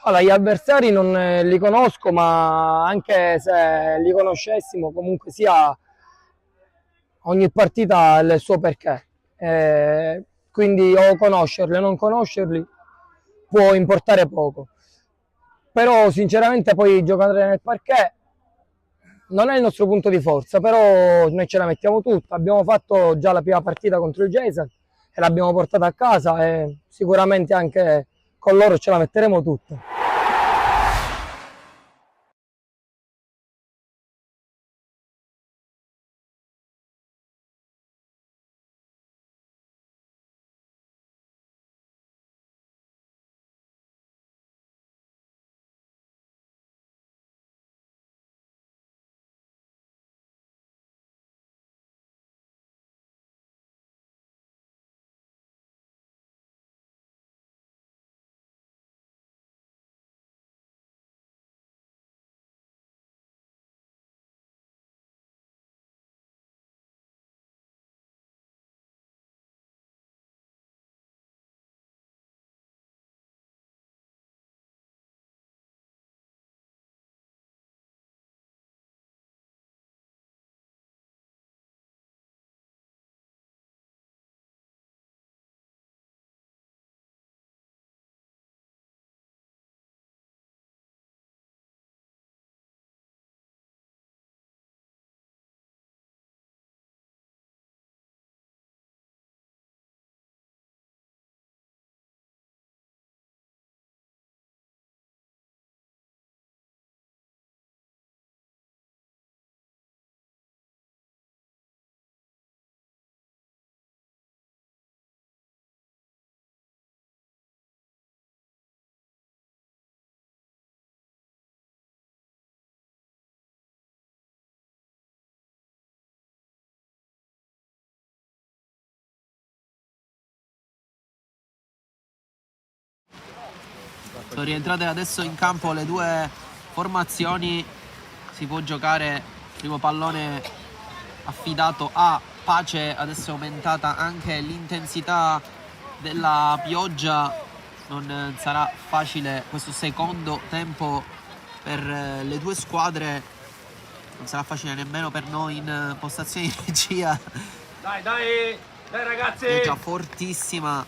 Allora, gli avversari non li conosco, ma anche se li conoscessimo, comunque sia, ogni partita ha il suo perché. Quindi o conoscerli o non conoscerli può importare poco. Però sinceramente poi giocare nel parquet non è il nostro punto di forza, però noi ce la mettiamo tutta. Abbiamo fatto già la prima partita contro il Jason e l'abbiamo portata a casa e sicuramente anche con loro ce la metteremo tutta. Sono rientrate adesso in campo le due formazioni. Si può giocare. Primo pallone affidato a Pace. Adesso è aumentata anche l'intensità della pioggia. Non sarà facile questo secondo tempo per le due squadre. Non sarà facile nemmeno per noi in postazione di regia. Dai ragazzi! Pioggia fortissima.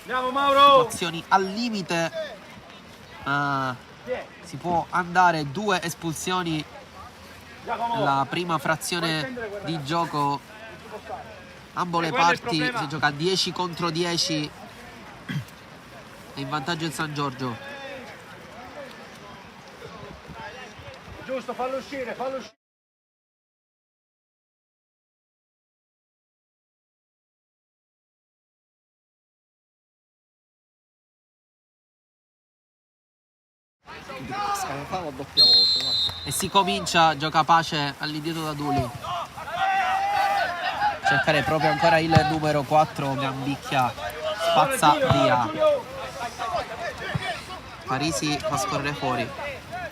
Andiamo Mauro! Situazioni al limite. Si può andare, 2 espulsioni nella prima frazione di gioco. Ambo le parti, si gioca a 10 contro 10. È in vantaggio il San Giorgio. Giusto, fallo uscire. E si comincia, gioca Pace all'indietro da Duli. Cercare proprio ancora il numero 4, Gambicchia spazza via. Parisi fa scorrere fuori.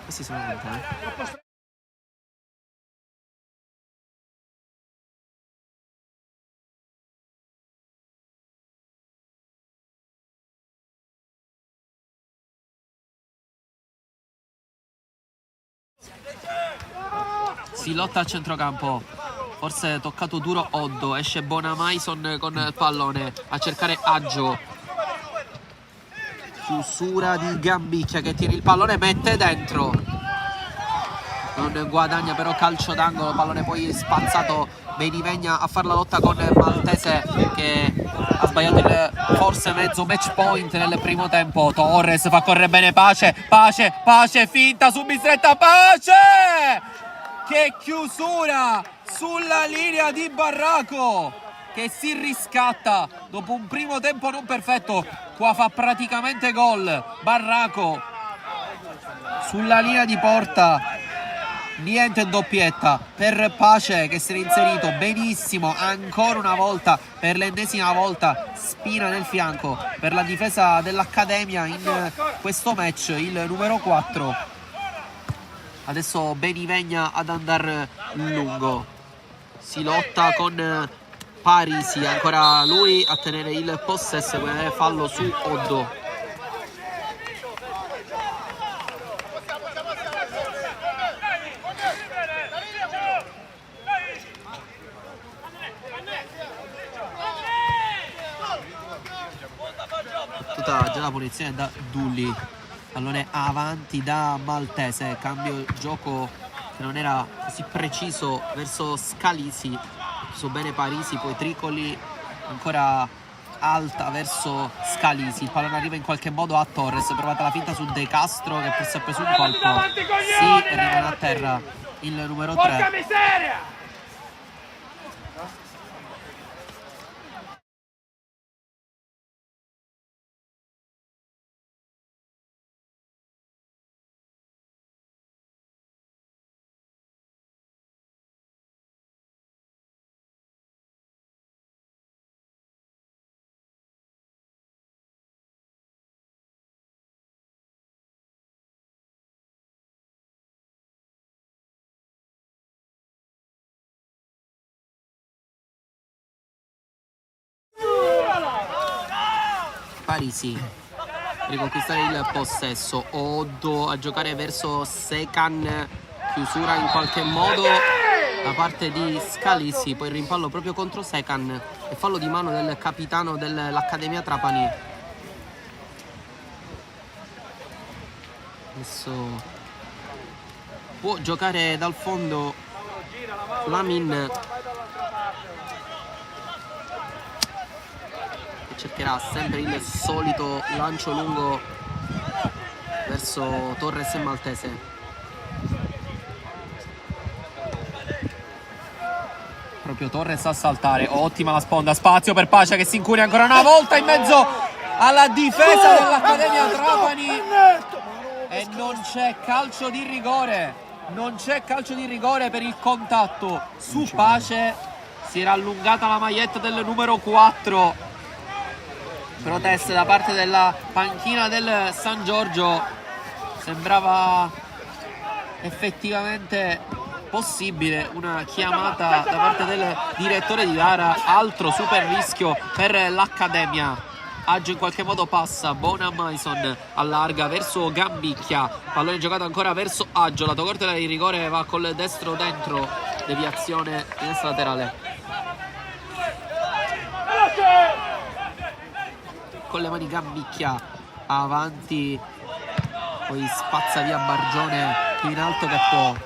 Questi sono lontani. Si lotta al centrocampo. Forse è toccato duro Oddo. Esce Bonamaison con il pallone a cercare Aggio. Chiusura di Gambicchia che tira il pallone e mette dentro. Non guadagna però calcio d'angolo. Pallone poi spazzato. Benivegna a fare la lotta con Maltese che ha sbagliato il forse mezzo match point nel primo tempo. Torres fa correre bene Pace. Pace finta su bistretta. Pace! Che chiusura sulla linea di Barraco che si riscatta dopo un primo tempo non perfetto. Qua fa praticamente gol Barraco sulla linea di porta. Niente doppietta per Pace che si è inserito benissimo ancora una volta, per l'ennesima volta. Spina nel fianco per la difesa dell'Accademia in questo match, il numero 4. Adesso Benivegna ad andare lungo. Si lotta con Parisi, ancora lui a tenere il possesso. Fallo su Oddo. Tutta già la punizione da Dulli. Pallone avanti da Maltese, cambio gioco che non era così preciso verso Scalisi. Ha chiuso bene Parisi, poi Tricoli ancora alta verso Scalisi. Il pallone arriva in qualche modo a Torres, provata la finta su De Castro che forse ha preso un colpo. Sì, e rimane a terra il numero 3. Porca miseria! Parisi riconquistare il possesso. Oddo a giocare verso Secan. Chiusura in qualche modo da parte di Scalisi. Poi il rimpallo proprio contro Secan e fallo di mano del capitano dell'Accademia Trapani. Adesso può giocare dal fondo Lamin. Cercherà sempre il solito lancio lungo verso Torres e Maltese. Proprio Torres a saltare. Ottima la sponda. Spazio per Pace che si incuria ancora una volta in mezzo alla difesa dell'Accademia Trapani. E non c'è calcio di rigore. Non c'è calcio di rigore per il contatto su Pace. Si era allungata la maglietta del numero 4. Proteste da parte della panchina del San Giorgio. sembrava effettivamente possibile una chiamata da parte del direttore di gara. Altro super rischio per l'Accademia. Aggio in qualche modo passa, Bona Mason allarga verso Gambicchia, pallone giocato ancora verso Aggio, lato corto di rigore, va col destro dentro, deviazione in destra laterale. Con le mani Gambicchia avanti, poi spazza via Bargione più in alto che può,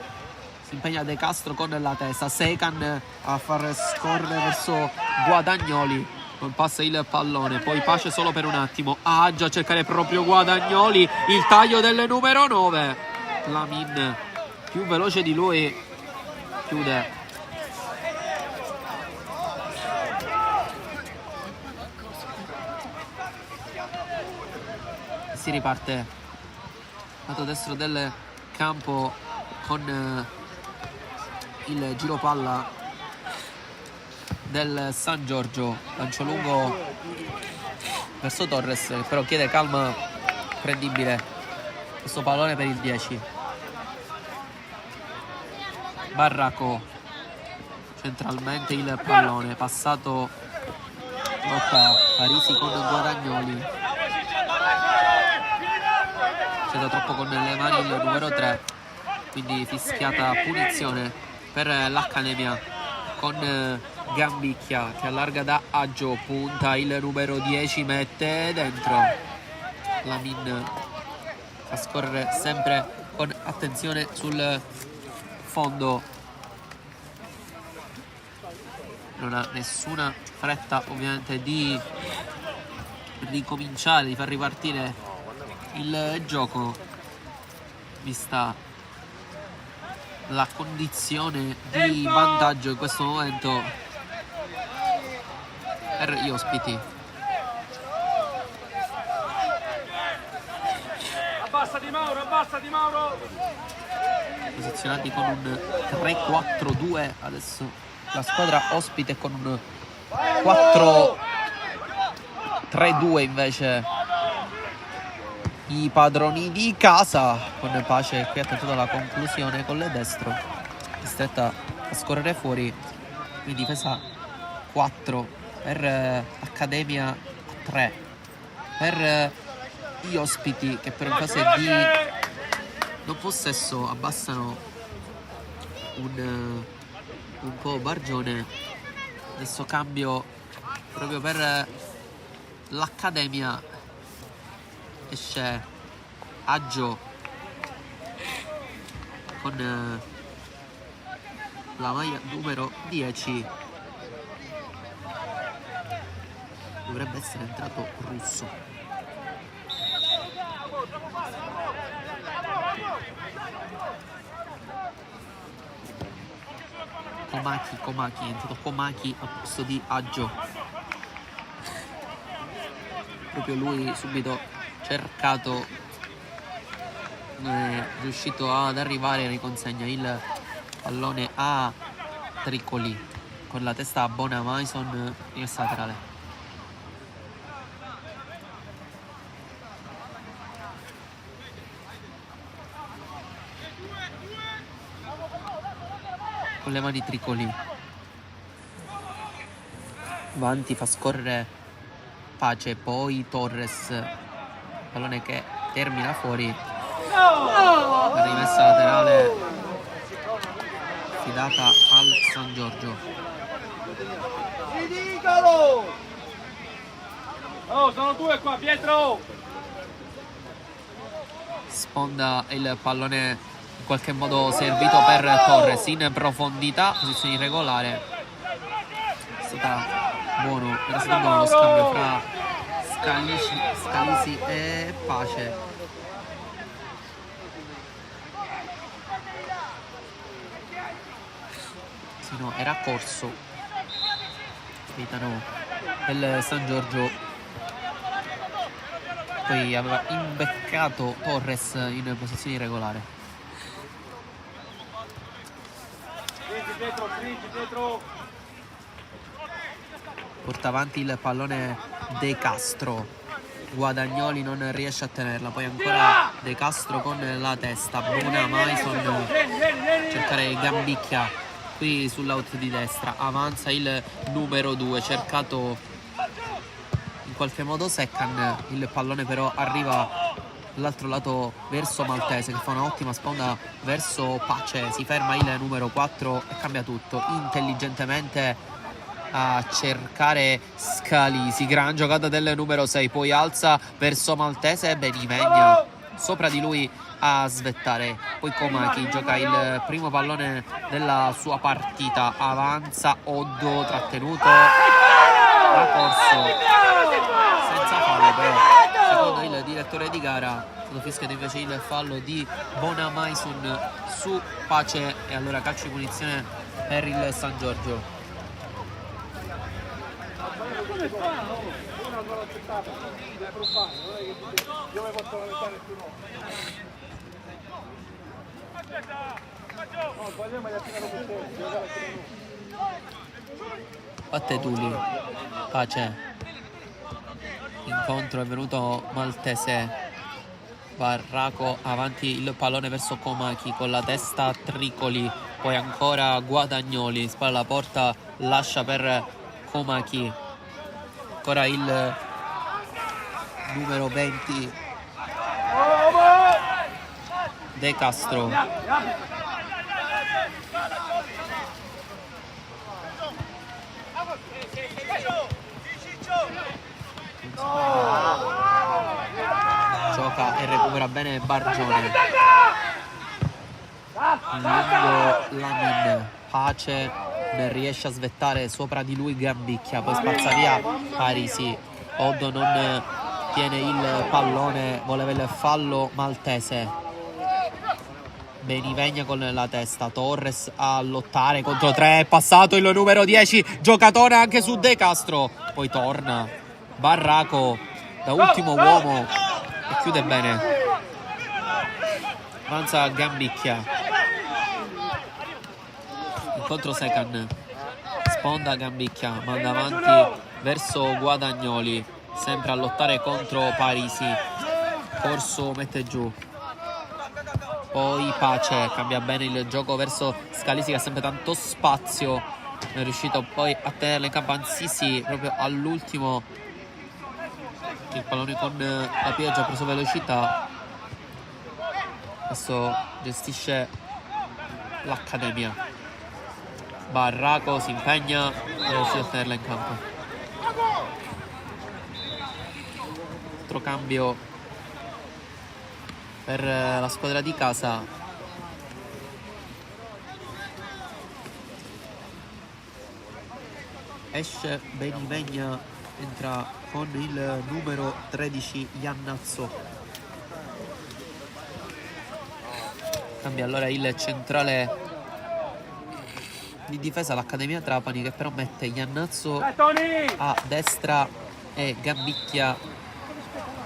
si impegna De Castro con la testa, Secan a far scorrere verso Guadagnoli. Non passa il pallone, poi Pace solo per un attimo, Aggio a cercare proprio Guadagnoli, il taglio del numero 9, Lamin più veloce di lui, chiude. Si riparte lato destro del campo con il giro palla del San Giorgio, lancio lungo verso Torres che però chiede calma prendibile questo pallone per il 10. Barraco centralmente il pallone passato, lotta Parisi con Guadagnoli, c'è troppo con le mani il numero 3, quindi fischiata punizione per l'Accademia con Gambicchia che allarga da Aggio, punta il numero 10, mette dentro. Lamin fa scorrere sempre con attenzione sul fondo, non ha nessuna fretta ovviamente di ricominciare, di far ripartire il gioco, vista la condizione di vantaggio in questo momento per gli ospiti. Abbassa Di Mauro. Posizionati con un 3-4-2 adesso la squadra ospite, con un 4-3-2 invece i padroni di casa, con Pace qui attento alla conclusione con il destro, stretta a scorrere fuori, in difesa 4 per Accademia, 3 per gli ospiti che per in fase di non possesso abbassano un po' Bargione. Adesso cambio proprio per l'Accademia, esce Aggio con la maglia numero 10, dovrebbe essere entrato Russo. Comacchi, è entrato Comacchi al posto di Aggio, proprio lui subito cercato, è riuscito ad arrivare e riconsegna il pallone a Tricoli con la testa a Bona Mason in laterale. Con le mani Tricoli avanti, fa scorrere Pace, poi Torres, pallone che termina fuori, la rimessa laterale fidata al San Giorgio. Oh, sono due qua, Pietro! Sponda il pallone in qualche modo servito per Torres in profondità, posizione irregolare. È stato buono lo scambio fra Scalisi e Pace. Sì, no, era corso. Capitano del San Giorgio. Poi aveva imbeccato Torres in posizione irregolare. Pietro. Porta avanti il pallone De Castro. Guadagnoli non riesce a tenerla, poi ancora De Castro con la testa, Bona Maison cercare Gambicchia qui sull'out di destra, avanza il numero 2, cercato in qualche modo Secan, il pallone però arriva dall'altro lato verso Maltese che fa un'ottima sponda verso Pace, si ferma il numero 4 e cambia tutto intelligentemente a cercare Scalisi, gran giocata del numero 6, poi alza verso Maltese, Benivegna sopra di lui a svettare, poi Comacchi gioca il primo pallone della sua partita, avanza Oddo, trattenuto a corso senza fallo, però secondo il direttore di gara è stato fischiato invece il fallo di Bona Maison su Pace e allora calcio di punizione per il San Giorgio. Batte Tuli, Pace, incontro è venuto Maltese, Barraco avanti il pallone verso Comacchi con la testa Tricoli, poi ancora Guadagnoli, spalla alla porta, lascia per Comacchi, ancora il numero 20 De Castro, gioca e recupera bene Bargione, lungo Lamin, Pace non riesce a svettare sopra di lui Gambicchia, poi spazza via Parisi, Oddo non tiene il pallone, voleva il fallo Maltese, Benivegna con la testa, Torres a lottare contro 3, è passato il numero 10, giocatore anche su De Castro, poi torna Barraco da ultimo uomo e chiude bene, avanza Gambicchia, incontro Secan, sponda Gambicchia, manda avanti verso Guadagnoli, sempre a lottare contro Parisi, Corso mette giù, poi Pace cambia bene il gioco verso Scalisi che ha sempre tanto spazio, non è riuscito poi a tenerla in campo, anzi proprio all'ultimo il pallone con la pioggia ha preso velocità, adesso gestisce l'Accademia, Barraco si impegna e è riuscito a tenerla in campo, altro cambio per la squadra di casa, esce Benivegna, entra con il numero 13 Iannazzo, cambia allora il centrale di difesa l'Accademia Trapani che però mette Iannazzo a destra e Gambicchia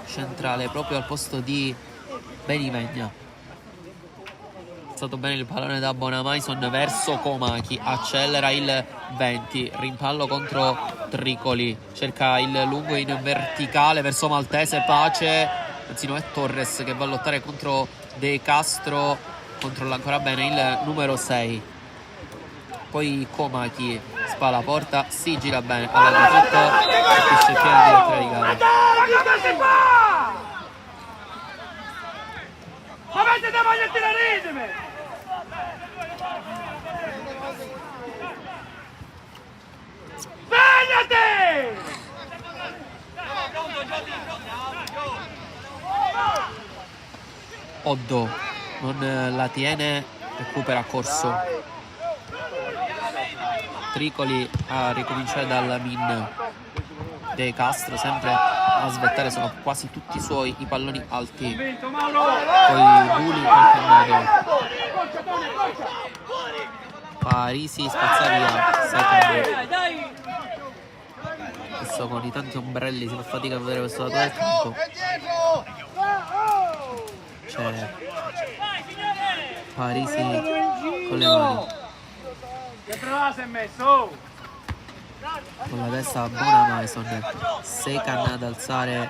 centrale proprio al posto di Benivegna. È stato bene il pallone da Bona Maison verso Comacchi, accelera il 20, rimpallo contro Tricoli, cerca il lungo in verticale verso Maltese, Pace, anzi no, è Torres che va a lottare contro De Castro, controlla ancora bene il numero 6, poi Comacchi, spalla porta, si gira bene, alla tutto, capisce il pieno direttore di gara. Ma avete da voglierti la rideme! Svegliati! Oddo non la tiene, recupera Corso, Tricoli a ricominciare dalla Min, De Castro sempre a svettare, sono quasi tutti suoi i palloni alti, poi Buli in qualche modo, Parisi spazza via, Secan, adesso con i tanti ombrelli si fa fatica a vedere questo lato del campo, c'è Parisi con le mani, con la testa Bona Maison, Secan ad alzare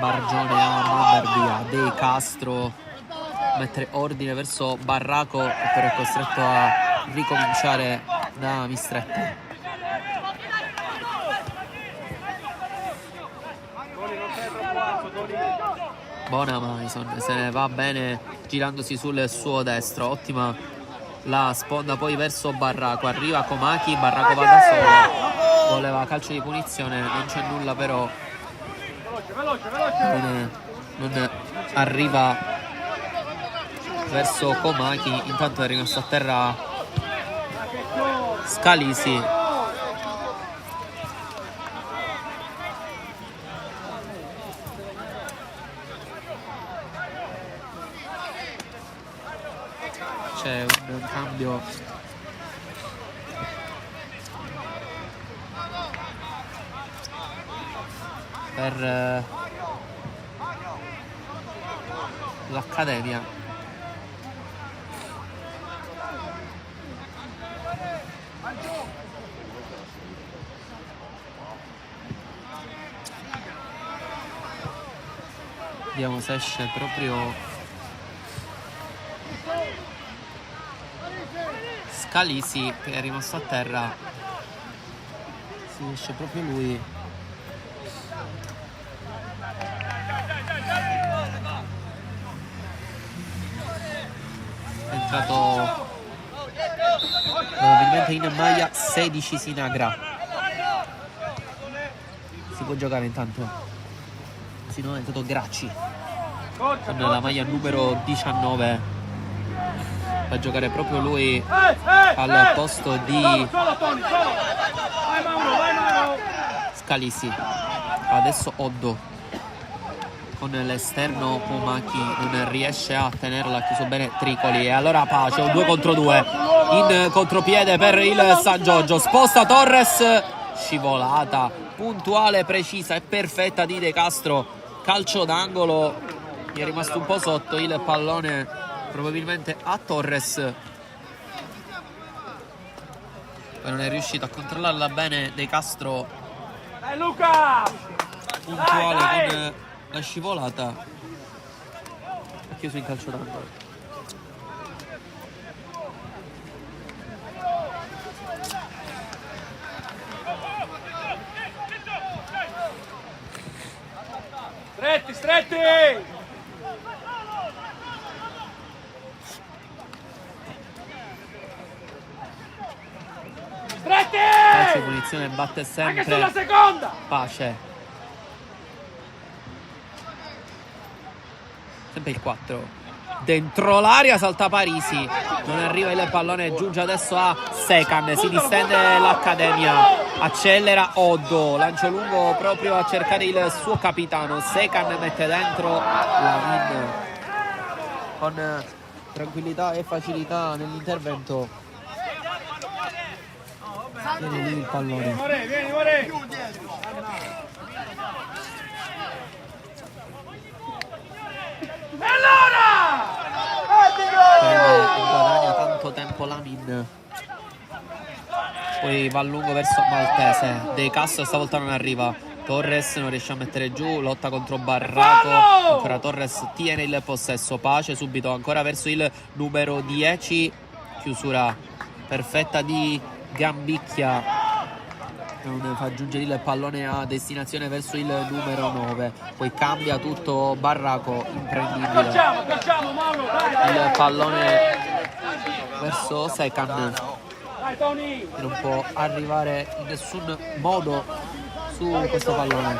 Bargione a mandar via De Castro, mettere ordine verso Barraco, che però è costretto a ricominciare da Mistretta. Buona Mason, se ne va bene girandosi sul suo destro, ottima la sponda poi verso Barraco, arriva Komaki, Barraco va da solo, voleva calcio di punizione, non c'è nulla però, non arriva verso Komaki, intanto è rimasto a terra Scalisi. C'è un cambio per l'Accademia. Vediamo se esce proprio Scalisi, che è rimasto a terra. Si esce proprio lui. È entrato probabilmente in maglia 16 Sinagra. Si può giocare intanto. Si no, è entrato Gracci con la maglia numero 19. Va a giocare proprio lui al posto di Scalisi. Adesso Oddo con l'esterno, Komaki non riesce a tenerla, ha chiuso bene Tricoli e allora Pace, un 2 contro 2 in contropiede per il San Giorgio, sposta Torres, scivolata puntuale, precisa e perfetta di De Castro, calcio d'angolo, gli è rimasto un po' sotto il pallone probabilmente a Torres, poi non è riuscito a controllarla bene De Castro, puntuale con la scivolata, ha chiuso in calcio d'angolo. Stretti! Calcio di punizione, batte sempre anche sulla seconda. Pace, sempre il 4 dentro l'area, salta Parisi, non arriva il pallone, giunge adesso a Secan, si distende l'Accademia, accelera Oddo, lancio lungo proprio a cercare il suo capitano, Secan mette dentro Lamin con tranquillità e facilità nell'intervento. Viene lì il pallone. Vieni. E allora! Guadagna tanto tempo Lamin. Poi va lungo verso Maltese. De Castro stavolta non arriva. Torres non riesce a mettere giù, lotta contro Barraco. Ancora Torres tiene il possesso. Pace subito ancora verso il numero 10. Chiusura perfetta di Gambicchia, non fa giungere il pallone a destinazione verso il numero 9, poi cambia tutto Barraco, imprendibile il pallone verso Secan, che non può arrivare in nessun modo su questo pallone.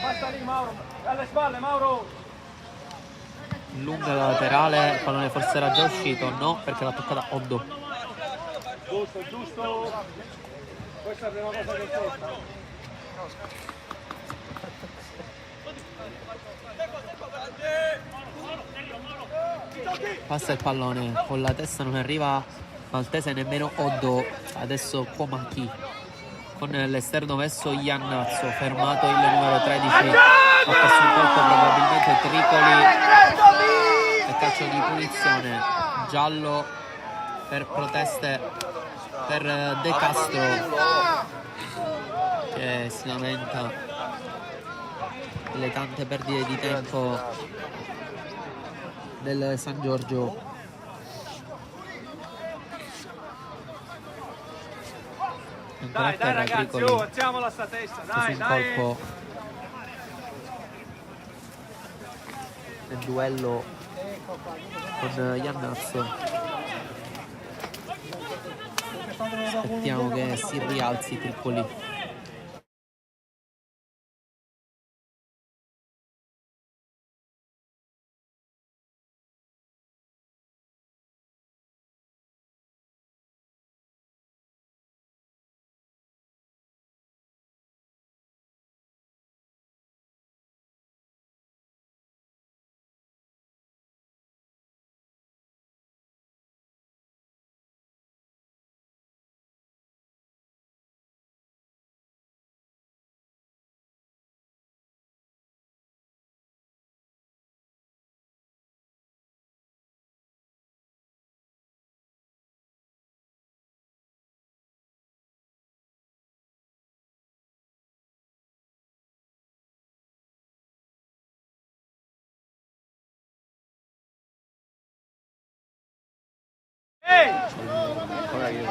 Basta lì Mauro, alle spalle Mauro. Lunga la laterale, il pallone forse era già uscito, no, perché l'ha toccata Oddo. Giusto. Questa è la prima cosa che sento. Passa il pallone, con la testa non arriva Maltese, nemmeno Oddo. Adesso Komaki con l'esterno verso Iannazzo, fermato il numero 13, ha perso un colpo probabilmente Tricoli e calcio di punizione, giallo per proteste per De Castro, che che si lamenta delle tante perdite di tempo del San Giorgio. Ancora a Dai, dai terra ragazzi, Tricoli, oh, alziamola sta testa, dai, un dai. colpo nel duello con Iannazzo. Aspettiamo che si rialzi Tripoli.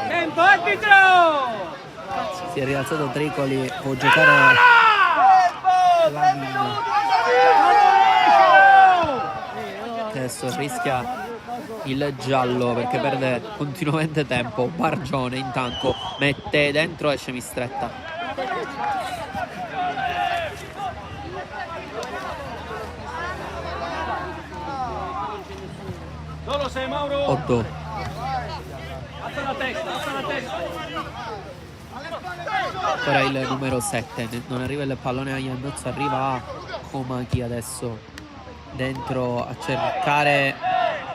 Tempo arbitro! Si è rialzato Tricoli, può giocare Lamin, che adesso rischia il giallo perché perde continuamente tempo. Bargione intanto mette dentro, esce Mistretta. Solo sei Mauro! Oddo. Alza la testa, alza la testa! Ora il numero 7, non arriva il pallone a Iannazzo, arriva a Komaki adesso dentro a cercare,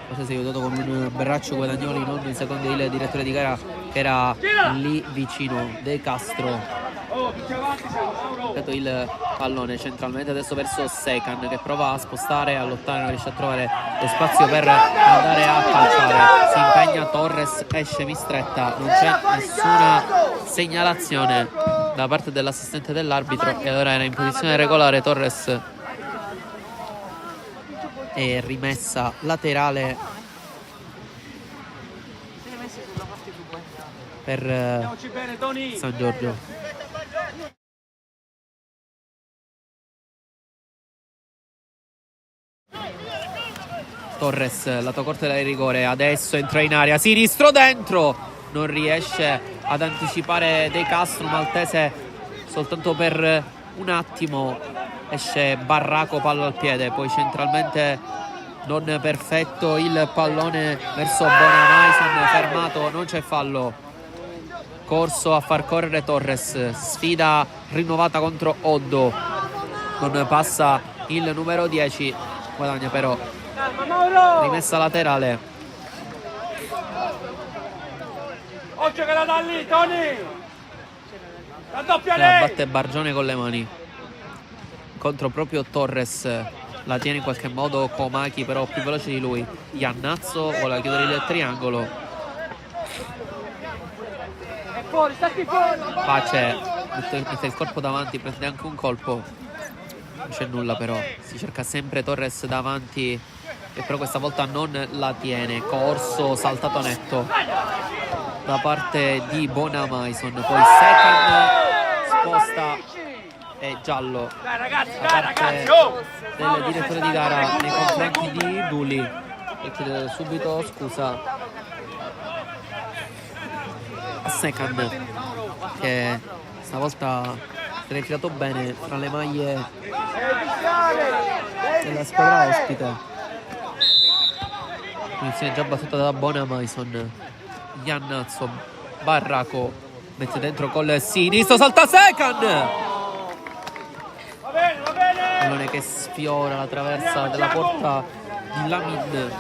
forse si è aiutato con un braccio Guadagnoli, non il secondo il direttore di gara che era lì vicino, De Castro. Oh, tutti avanti siamo, Mauro! Il pallone centralmente adesso verso Secan che prova a spostare, a lottare, non riesce a trovare lo spazio per andare a calciare. Si impegna Torres, esce Mistretta, non c'è nessuna segnalazione da parte dell'assistente dell'arbitro e allora era in posizione regolare Torres. E rimessa laterale per Andiamoci bene, Tony! San Giorgio. Torres, lato corto del rigore, adesso entra in area, sinistro dentro, non riesce ad anticipare De Castro, maltese soltanto per un attimo, esce Barraco, palla al piede, poi centralmente non perfetto il pallone verso Bonamaison, fermato, non c'è fallo, corso a far correre Torres, sfida rinnovata contro Oddo, non passa il numero 10, guadagna però. Rimessa laterale. Oh, giocherà da lì, Tony! Raddoppia La lei! batte Bargione con le mani. Contro proprio Torres. La tiene in qualche modo Komaki, però più veloce di lui. Iannazzo vuole chiudere il triangolo. È fuori, stati fuori! Pace mette il corpo davanti, prende anche un colpo. Non c'è nulla però. Si cerca sempre Torres davanti, e però questa volta non la tiene. Corso saltato netto da parte di Bonamaison, poi Secan sposta e giallo Dai ragazzi, da dai parte ragazzi! Oh! del direttore di gara nei confronti di Duli, e chiede subito scusa a Secan, che stavolta si è rifilato bene tra le maglie della squadra ospite. Punizione già battuta da Bonamaison. Iannazzo, Barraco mette dentro col sinistro, salta Secan, Va bene, va bene! pallone che sfiora la traversa della porta di Lamin,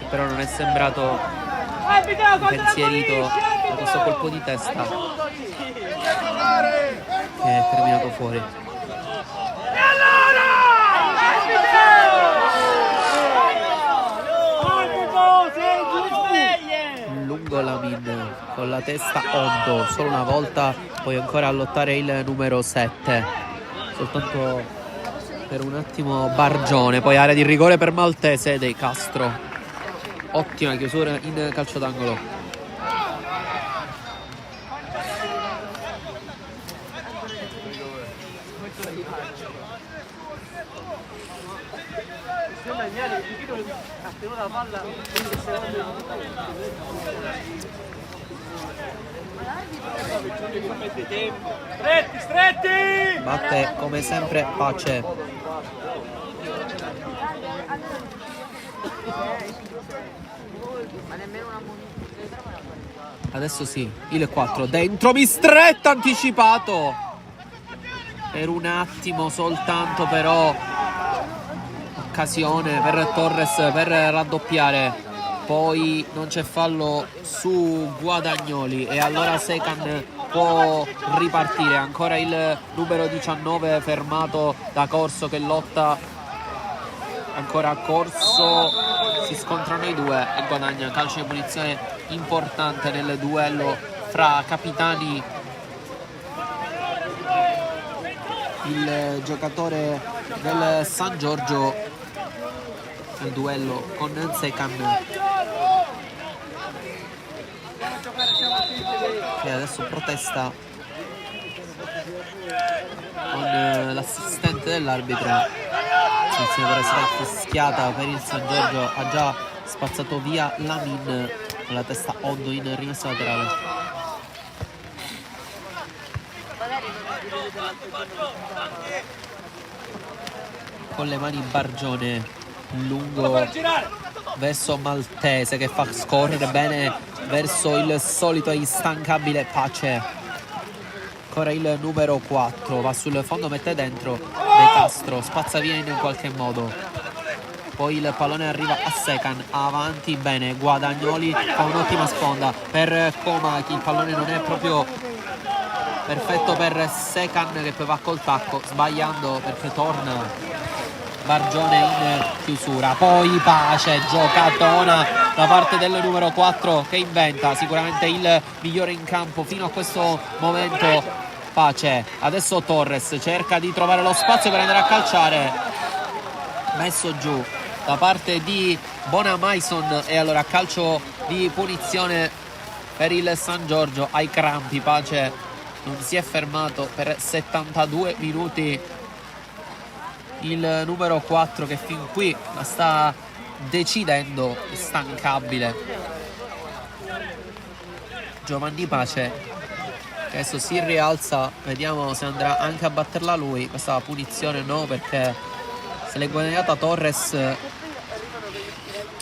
però non è sembrato impensierito da questo colpo di testa che è terminato fuori. E allora! lungo Lamin, con la testa Oddo, solo una volta, poi ancora a lottare il numero 7, soltanto per un attimo Bargione, poi area di rigore per Maltese dei Castro. Ottima chiusura in calcio d'angolo. Stretti! Batte come sempre Pace. Adesso sì, il 4 dentro, Mistretta anticipato per un attimo soltanto, però occasione per Torres per raddoppiare. Poi non c'è fallo su Guadagnoli e allora Secan può ripartire. Ancora il numero 19 fermato da Corso che lotta. Ancora Corso, si scontrano i due e guadagna calcio di punizione importante nel duello fra capitani. Il giocatore del San Giorgio nel duello con Secan, che adesso protesta con l'assistente dell'arbitro. Attenzione per essere fischiata per il San Giorgio, ha già spazzato via Lamin con la testa Oddo in rimessa laterale. Con le mani Bargione lungo verso Maltese che fa scorrere bene verso il solito instancabile Pace. Ancora il numero 4 va sul fondo, mette dentro De Castro, spazza via in qualche modo. Poi il pallone arriva a Secan, avanti bene Guadagnoli, fa un'ottima sponda per Comaki. Il pallone non è proprio perfetto per Secan che poi va col tacco, sbagliando perché torna Bargione in chiusura. Poi Pace, giocatona da parte del numero 4 che inventa sicuramente il migliore in campo fino a questo momento. Pace, adesso Torres cerca di trovare lo spazio per andare a calciare, messo giù da parte di Bonamaison e allora calcio di punizione per il San Giorgio ai crampi. Pace non si è fermato per 72 minuti. Il numero 4 che fin qui la sta decidendo, instancabile. Giovanni Pace che adesso si rialza, vediamo se andrà anche a batterla lui. Questa punizione no, perché se l'è guadagnata Torres e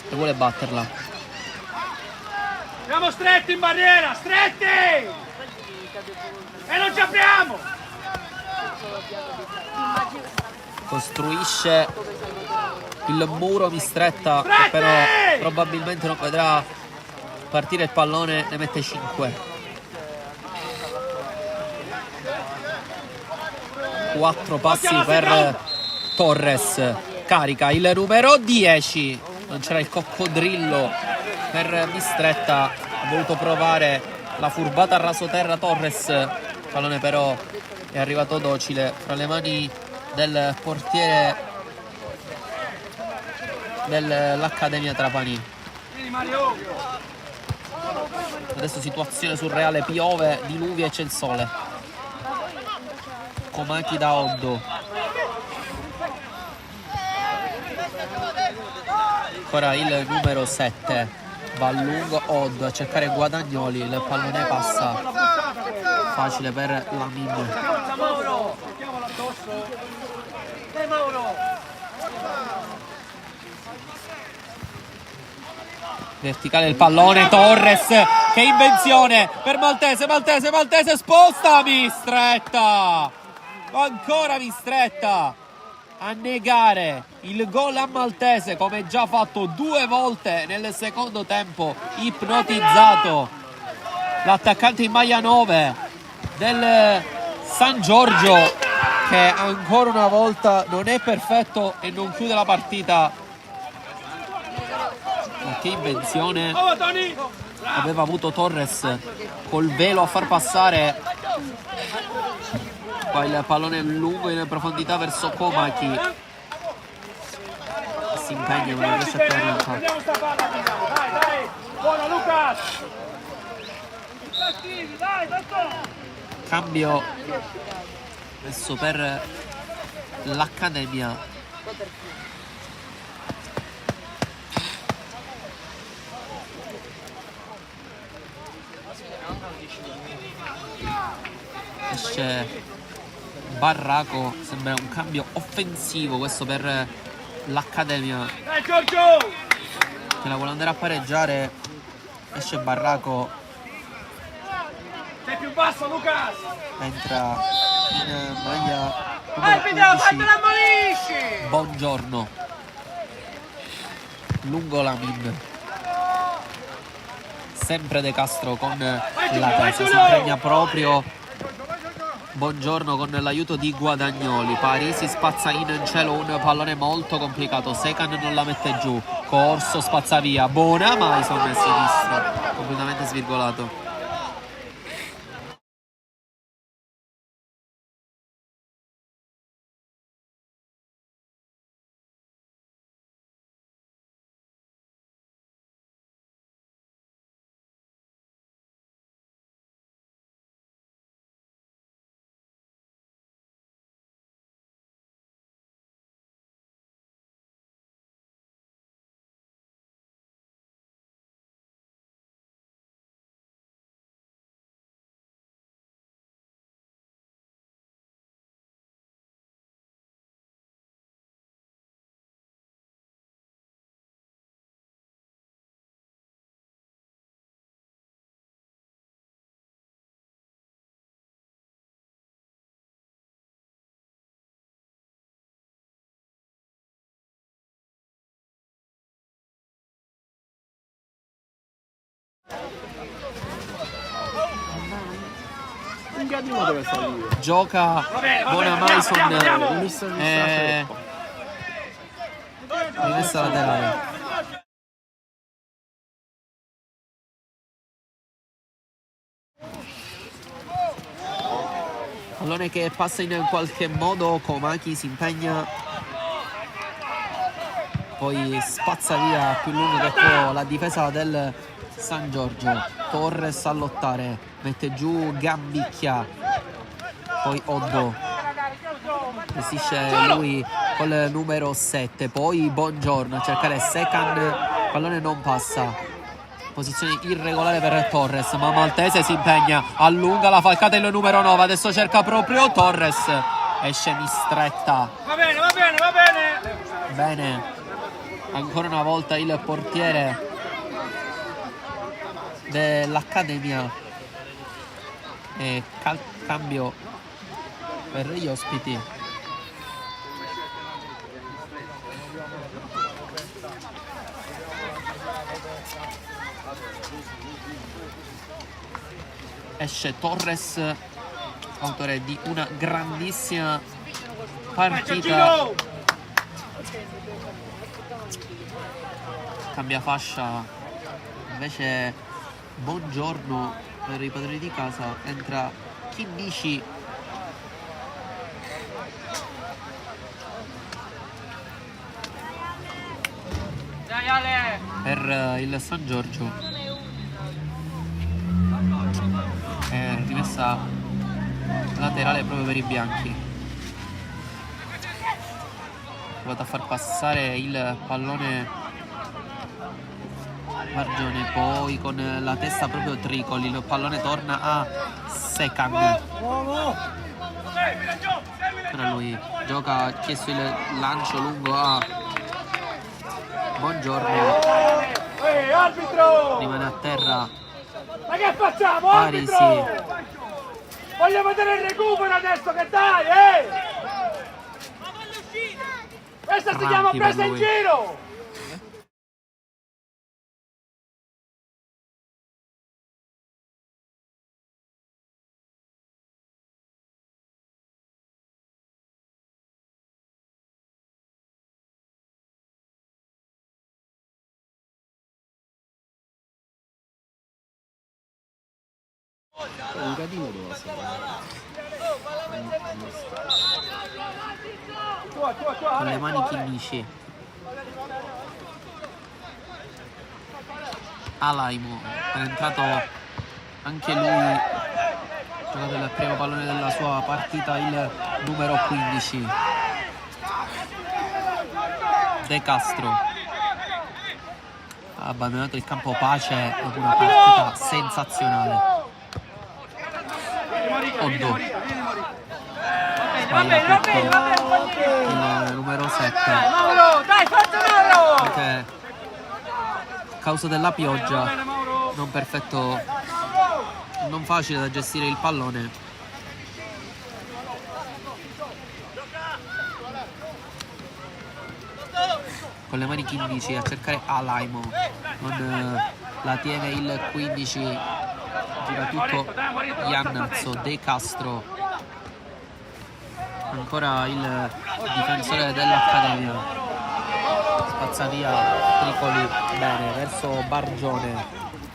vuole batterla. Siamo stretti in barriera, stretti! E non ci apriamo! Costruisce il muro Mistretta, che però probabilmente non vedrà partire il pallone, ne mette 5. 4 passi per Torres, carica il numero 10, non c'era il coccodrillo per Mistretta, ha voluto provare la furbata a rasoterra Torres, il pallone però è arrivato docile fra le mani del portiere dell'Accademia Trapani. Adesso situazione surreale, piove, diluvia e c'è il sole. Comaki da Oddo. Ancora il numero 7 va a lungo Oddo a cercare Guadagnoli, il pallone passa facile per Lamin. Verticale il pallone, Torres, che invenzione per Maltese sposta Mistretta, ancora Mistretta a negare il gol a Maltese, come già fatto 2 volte nel secondo tempo, ipnotizzato l'attaccante in maglia 9 del San Giorgio, che ancora una volta non è perfetto e non chiude la partita. Che invenzione aveva avuto Torres col velo a far passare. Qua il pallone lungo in profondità verso Komaki. Si impegna ma non riesce a tenerlo in campo. Prendiamo sta palla, dai, dai. Buono Lucas. Dai, Cambio adesso per l'Accademia. Esce Barraco, sembra un cambio offensivo questo per l'Accademia dai Giorgio. che la vuole andare a pareggiare. Esce Barraco, Sei più basso Lucas. entra in maglia Vai numero Fideo, 11 fai la ammonisci. Buongiorno lungo Lamin. Sempre De Castro con la testa, si impegna proprio Buongiorno con l'aiuto di Guadagnoli. Parisi spazza in cielo un pallone molto complicato. Secan non la mette giù. Corso spazza via. Buona Maison a sinistra. Completamente svirgolato. Gioca buona Maison. Rimessa laterale. Pallone che passa in qualche modo. Komaki si impegna, poi spazza via più lungo che può la difesa del San Giorgio. Torres a lottare, mette giù Gambicchia, poi Oddo resisce lui col numero 7, poi Buongiorno a cercare Secan, pallone non passa, posizione irregolare per Torres, ma Maltese si impegna, allunga la falcata il numero 9, adesso cerca proprio Torres, esce mistretta. Va bene, va bene, va bene. Bene, ancora una volta il portiere dell'Accademia e cambio per gli ospiti. Esce Torres, autore di una grandissima partita. Cambia fascia invece Buongiorno per i padroni di casa, entra Chinnici. Dai Ale. Per il San Giorgio è rimessa laterale proprio per i bianchi. Provato a far passare il pallone Margione, poi con la testa proprio Tricoli, il pallone torna a Secan. Ora lui gioca, ha chiesto il lancio lungo a Buongiorno, Arbitro! rimane a terra Ma che facciamo, Parisi. arbitro? Vogliamo vedere il recupero adesso, che dai, Questa si chiama Rampi per presa in lui. giro! Lucatino dove sei? Con le mani Chinnici. Alaimo è entrato anche lui, ha giocato il primo pallone della sua partita, il numero 15 De Castro ha abbandonato il campo pace dopo una partita sensazionale. Oddo sbaglia tutto il numero 7 perché a causa della pioggia non perfetto, non facile da gestire il pallone. Con le mani 15 a cercare Alaimo, non la tiene il 15, gira tutto Iannazzo, De Castro, ancora il difensore dell'Accademia, spazza via Tricoli bene verso Bargione,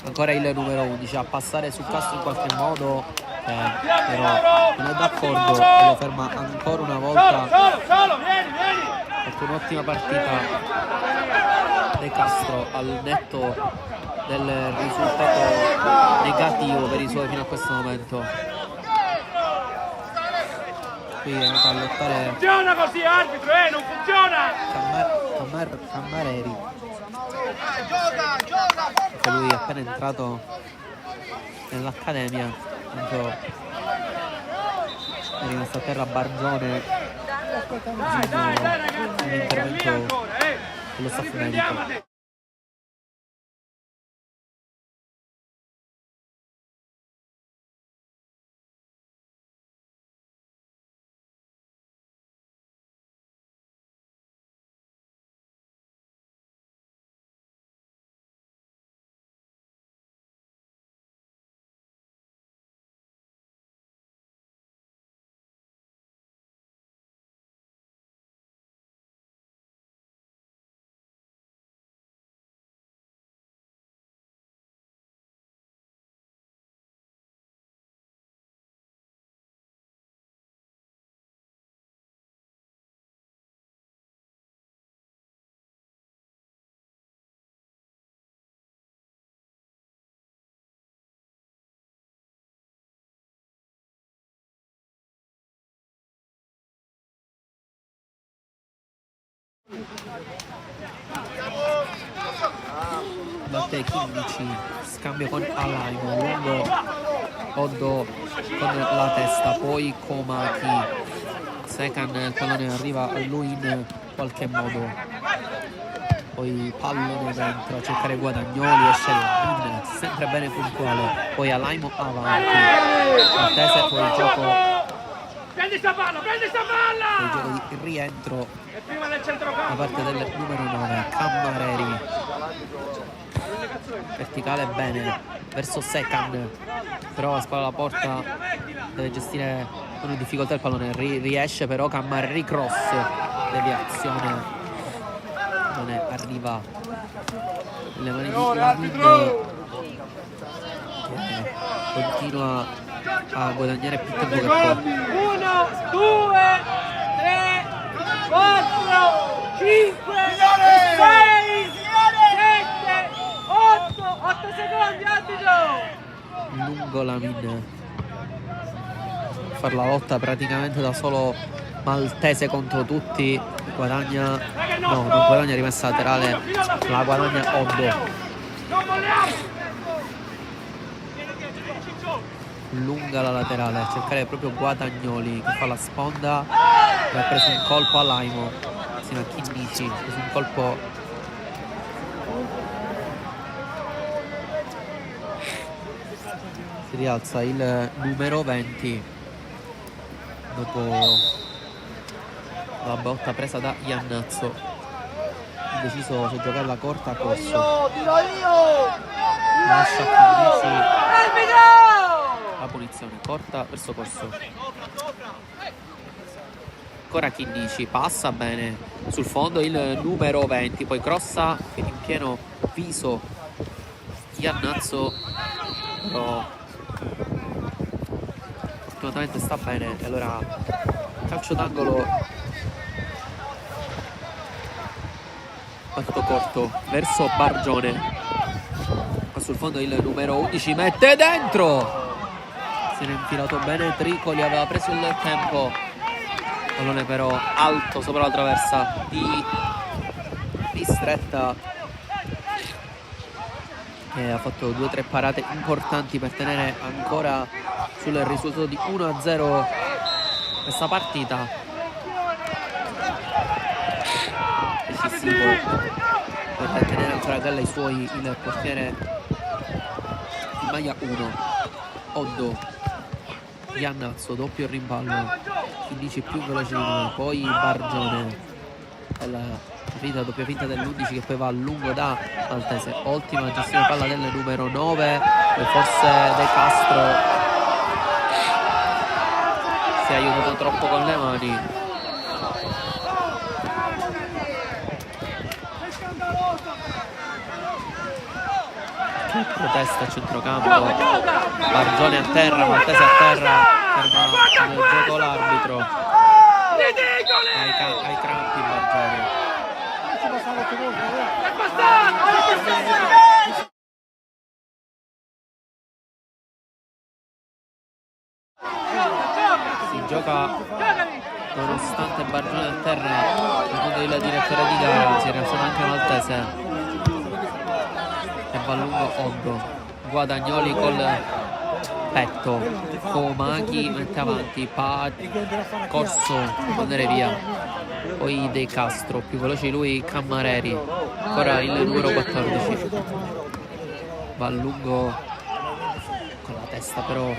ancora il numero 11 a passare su Castro in qualche modo, però non è d'accordo e lo ferma ancora una volta. Ecco, un'ottima partita De Castro al netto del risultato negativo per i suoi fino a questo momento. Qui è andato a lottare. Funziona così, arbitro, non funziona! Cammareri. Ecco, lui è appena entrato nell'Accademia, è rimasto a terra Bargione. Un intervento dello staff medico. Batte 15, scambio con Alaimo, lungo Oddo con la testa, poi Komaki, Sekan, il pallone arriva a lui in qualche modo, poi pallone dentro a cercare Guadagnoli, esce Lamin, sempre bene puntuale, poi Alaimo avanti, attese poi il gioco. Prendi sta palla, prendi sta palla! Il gioco di rientro E prima del da centrocampo. parte del numero 9, Cammareri, verticale bene verso Sekan, però a spalla alla porta deve gestire con difficoltà il pallone, riesce però Cammareri, cross, deviazione, non è, arriva nelle mani di Lamin che continua a guadagnare più tempo che poi. 1, 2, 3, 4, 5, 6, 7, 8 secondi, arbitro! Lungo Lamin, far la lotta praticamente da solo Maltese contro tutti, guadagna, no, non guadagna rimessa laterale, la guadagna Oddo. Non vogliamo! Lunga la laterale a cercare proprio Guadagnoli che fa la sponda e ha preso un colpo a Laimo insieme a Chinnici, ha preso un colpo si rialza il numero 20 dopo la botta presa da Iannazzo, deciso se giocarla corta a corso, lascia Chinnici la punizione, corta verso corso, ancora Chinnici, passa bene sul fondo il numero 20, poi crossa in pieno viso Iannazzo, però fortunatamente sta bene, e allora calcio d'angolo battuto corto verso Bargione. Qua sul fondo il numero 11 mette dentro, si era infilato bene Tricoli, aveva preso il tempo, pallone però alto sopra la traversa di Stretta, che ha fatto 2 o 3 parate importanti per tenere ancora sul risultato di 1-0 questa partita. Decisivo per tenere ancora a galla i suoi il portiere di maglia 1 Oddo. Iannazzo, doppio rimpallo, 15 più veloce di lui, poi Bargione, la doppia finta dell'11 che poi va a lungo da Maltese. Ottima gestione palla del numero 9, forse De Castro si è aiutato troppo con le mani. Che protesta a centrocampo, Bargione a terra, Maltese a terra, ferma il gioco l'arbitro, ai crampi Bargione. Si gioca nonostante Bargione a terra, secondo il direttore di gara si è rialzato anche Maltese e va lungo Oddo. Guadagnoli col petto, Comaghi mette avanti, Corso andare via, poi De Castro, più veloce di lui Cammareri, ancora il numero 14 va a lungo con la testa, però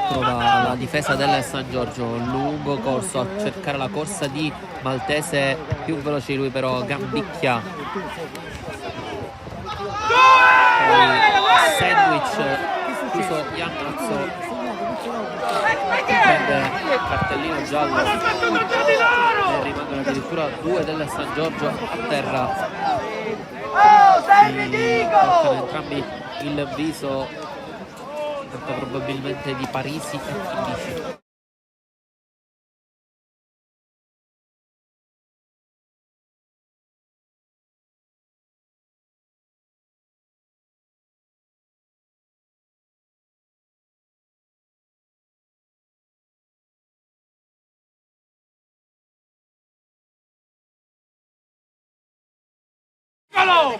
trova la difesa del San Giorgio. Lungo corso a cercare la corsa di Maltese, più veloce di lui però Gambicchia, poi sandwich chiuso Iannazzo, prende cartellino giallo e rimangono addirittura 2 del San Giorgio a terra. Si toccano entrambi il viso, molto probabilmente di Parisi e Chinnici.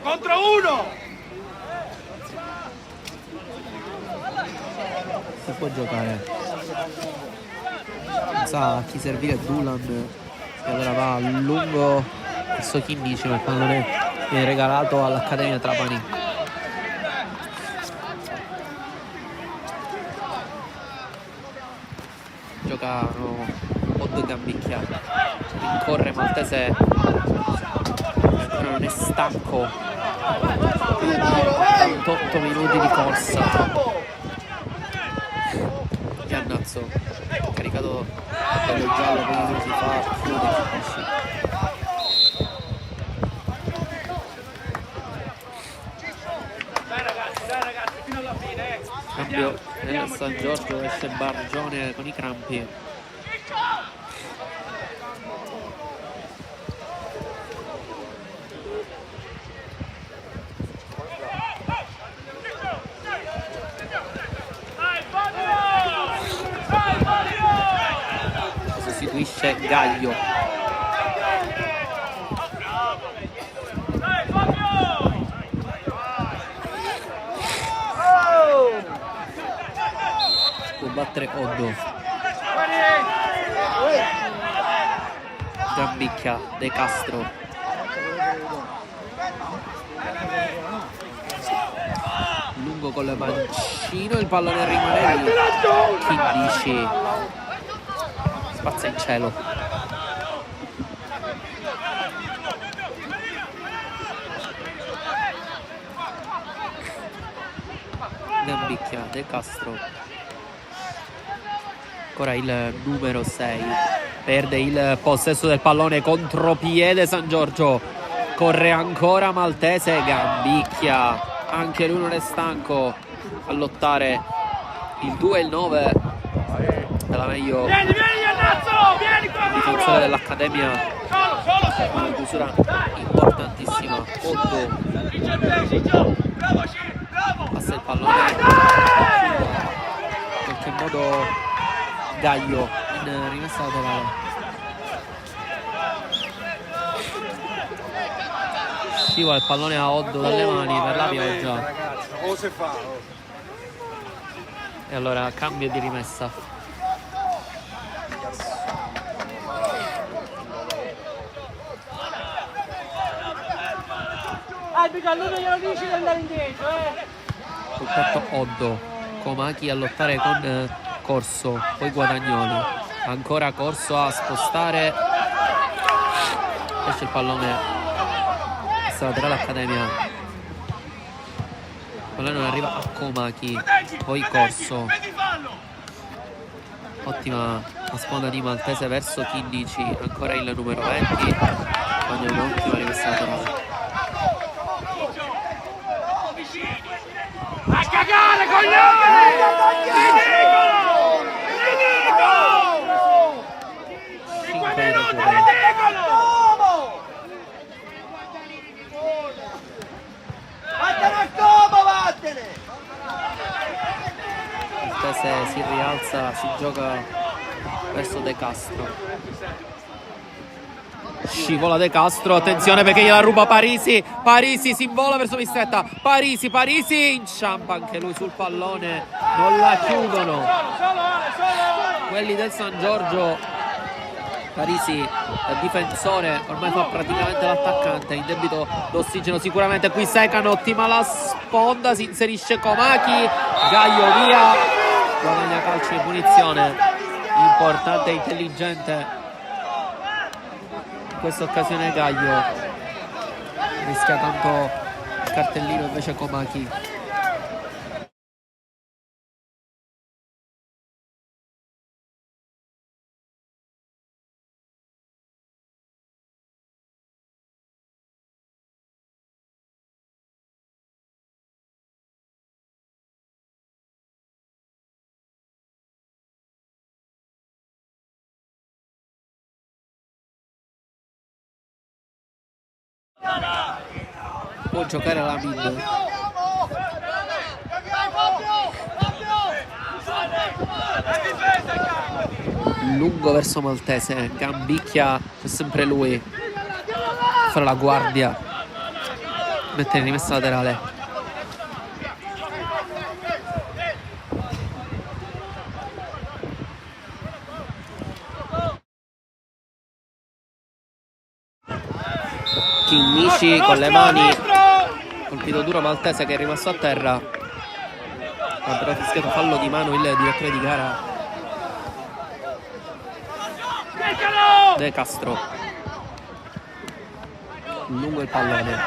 Contro uno! Si può giocare, non sa a chi servire Dulan, e allora va a lungo verso Chinnici, ma il pallone viene regalato all'Accademia Trapani. Giocano Oddo Gambicchia, rincorre Maltese, non è stanco, 88 minuti di corsa. Iannazzo caricato bello giallo, quindi si fa chiude Chinnici. Cambio nel San Giorgio, esce Bargione con i crampi. Sostituisce Gaglio. Può battere Oddo. Gambicchia, De Castro. Lungo con il mancino, il pallone rimane lì. Chinnici spazza in cielo. Gambicchia, De Castro, ancora il numero 6, perde il possesso del pallone, contropiede San Giorgio, corre ancora Maltese, Gambicchia, anche lui non è stanco a lottare, il 2 e il 9 della meglio Vieni Iannazzo, vieni qua difensore Mauro. dell'Accademia, una chiusura importantissima. Otto passa il pallone, in qualche modo Gaglio in rimessa laterale. Scivola il pallone a Oddo dalle mani per la pioggia. E allora cambio di rimessa. Albica, lui glielo dici di andare indietro, Sul petto Oddo, Comacchi a lottare con Corso, poi Guadagnoli, ancora Corso a spostare, esce il pallone, questa laterale Accademia, il pallone non arriva a Comacchi, poi Corso, ottima la sponda di Maltese verso Chinnici, ancora il numero 20, quando è un'ottima rimessa laterale. A cagare, coglione! Ridicolo! Ridicolo! 5 minuti, ridicolo! Vattene a Como, vattene! Maltese si rialza, si gioca verso De Castro. Scivola De Castro, attenzione perché gliela ruba Parisi. Parisi si invola verso Bistretta. Parisi inciampa anche lui sul pallone. Non la chiudono quelli del San Giorgio. Parisi, difensore, ormai fa praticamente l'attaccante, in debito d'ossigeno sicuramente. Qui Secan, ottima la sponda, si inserisce Comacchi, Gaglio via, guadagna calcio di punizione, importante e intelligente in questa occasione Gaglio, rischia tanto il cartellino invece Comacchi. Può giocare la mid. Lungo verso Maltese, Gambicchia, c'è sempre lui, fra la guardia, mette in rimessa laterale. Chinnici con le mani, colpito duro Maltese che è rimasto a terra, ha però fischiato fallo di mano il direttore di gara De Castro. Lungo il pallone,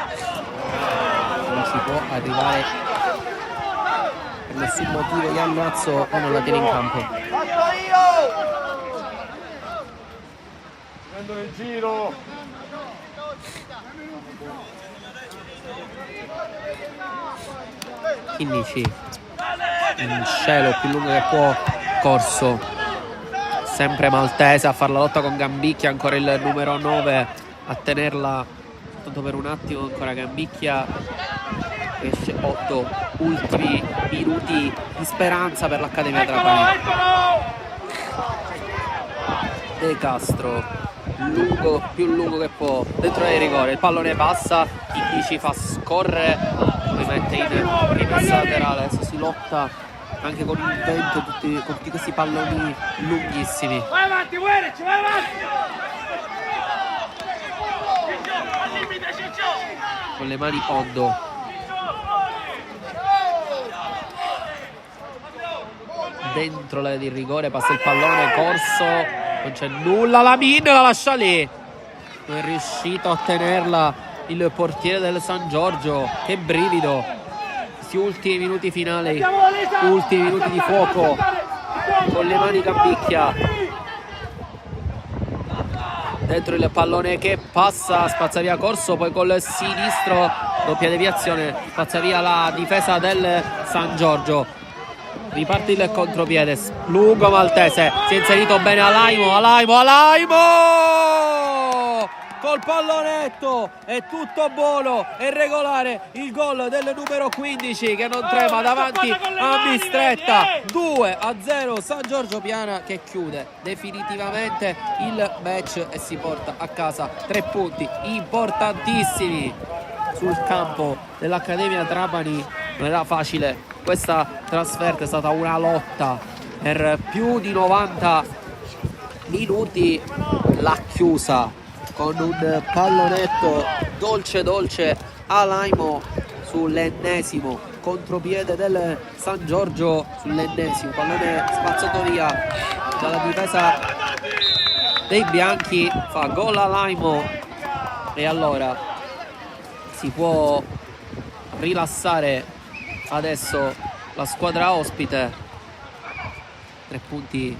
non si può arrivare per nessun motivo Iannazzo o non la tiene in campo. Prendo il giro. Chinnici in cielo più lungo che può, Corso, sempre Maltese a fare la lotta con Gambicchia, ancora il numero 9 a tenerla soltanto per un attimo, ancora Gambicchia, esce 8, ultimi minuti di speranza per l'Accademia Trapani. De Castro, lungo, più lungo che può, dentro del rigore, il pallone passa, Chinnici fa scorrere, poi mette in rimessa laterale, adesso si lotta anche con il vento, con tutti questi palloni lunghissimi. Vai avanti, Werec, vai avanti! Con le mani Oddo. Dentro l'area di rigore, passa il pallone, Corso, non c'è nulla, Lamin la lascia lì. Non è riuscito a tenerla il portiere del San Giorgio, che brivido. Questi ultimi minuti finali, ultimi minuti di fuoco, con le mani Gambicchia. Dentro il pallone che passa, spazza via Corso, poi col sinistro, doppia deviazione, spazza via la difesa del San Giorgio. riparte il contropiede lungo Maltese, si è inserito bene Alaimo col pallonetto, è tutto buono, è regolare il gol del numero 15 che non trema davanti a Mistretta. 2-0 San Giorgio Piana che chiude definitivamente il match e si porta a casa 3 punti importantissimi. Sul campo dell'Accademia Trapani non era facile questa trasferta, è stata una lotta per più di 90 minuti, l'ha chiusa con un pallonetto dolce Alaimo sull'ennesimo contropiede del San Giorgio, sull'ennesimo pallone spazzato via dalla difesa dei bianchi, fa gol Alaimo e allora si può rilassare adesso la squadra ospite. 3 punti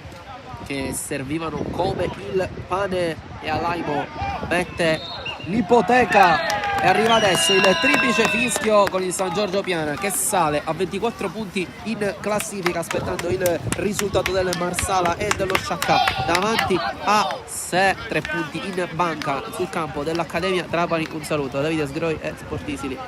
che servivano come il pane e Alaimo mette l'ipoteca e arriva adesso il triplice fischio con il San Giorgio Piana che sale a 24 punti in classifica aspettando il risultato del Marsala e dello Sciacca davanti a sé. 3 punti in banca sul campo dell'Accademia Trapani. Un saluto da Davide Sgroi e Sportisili.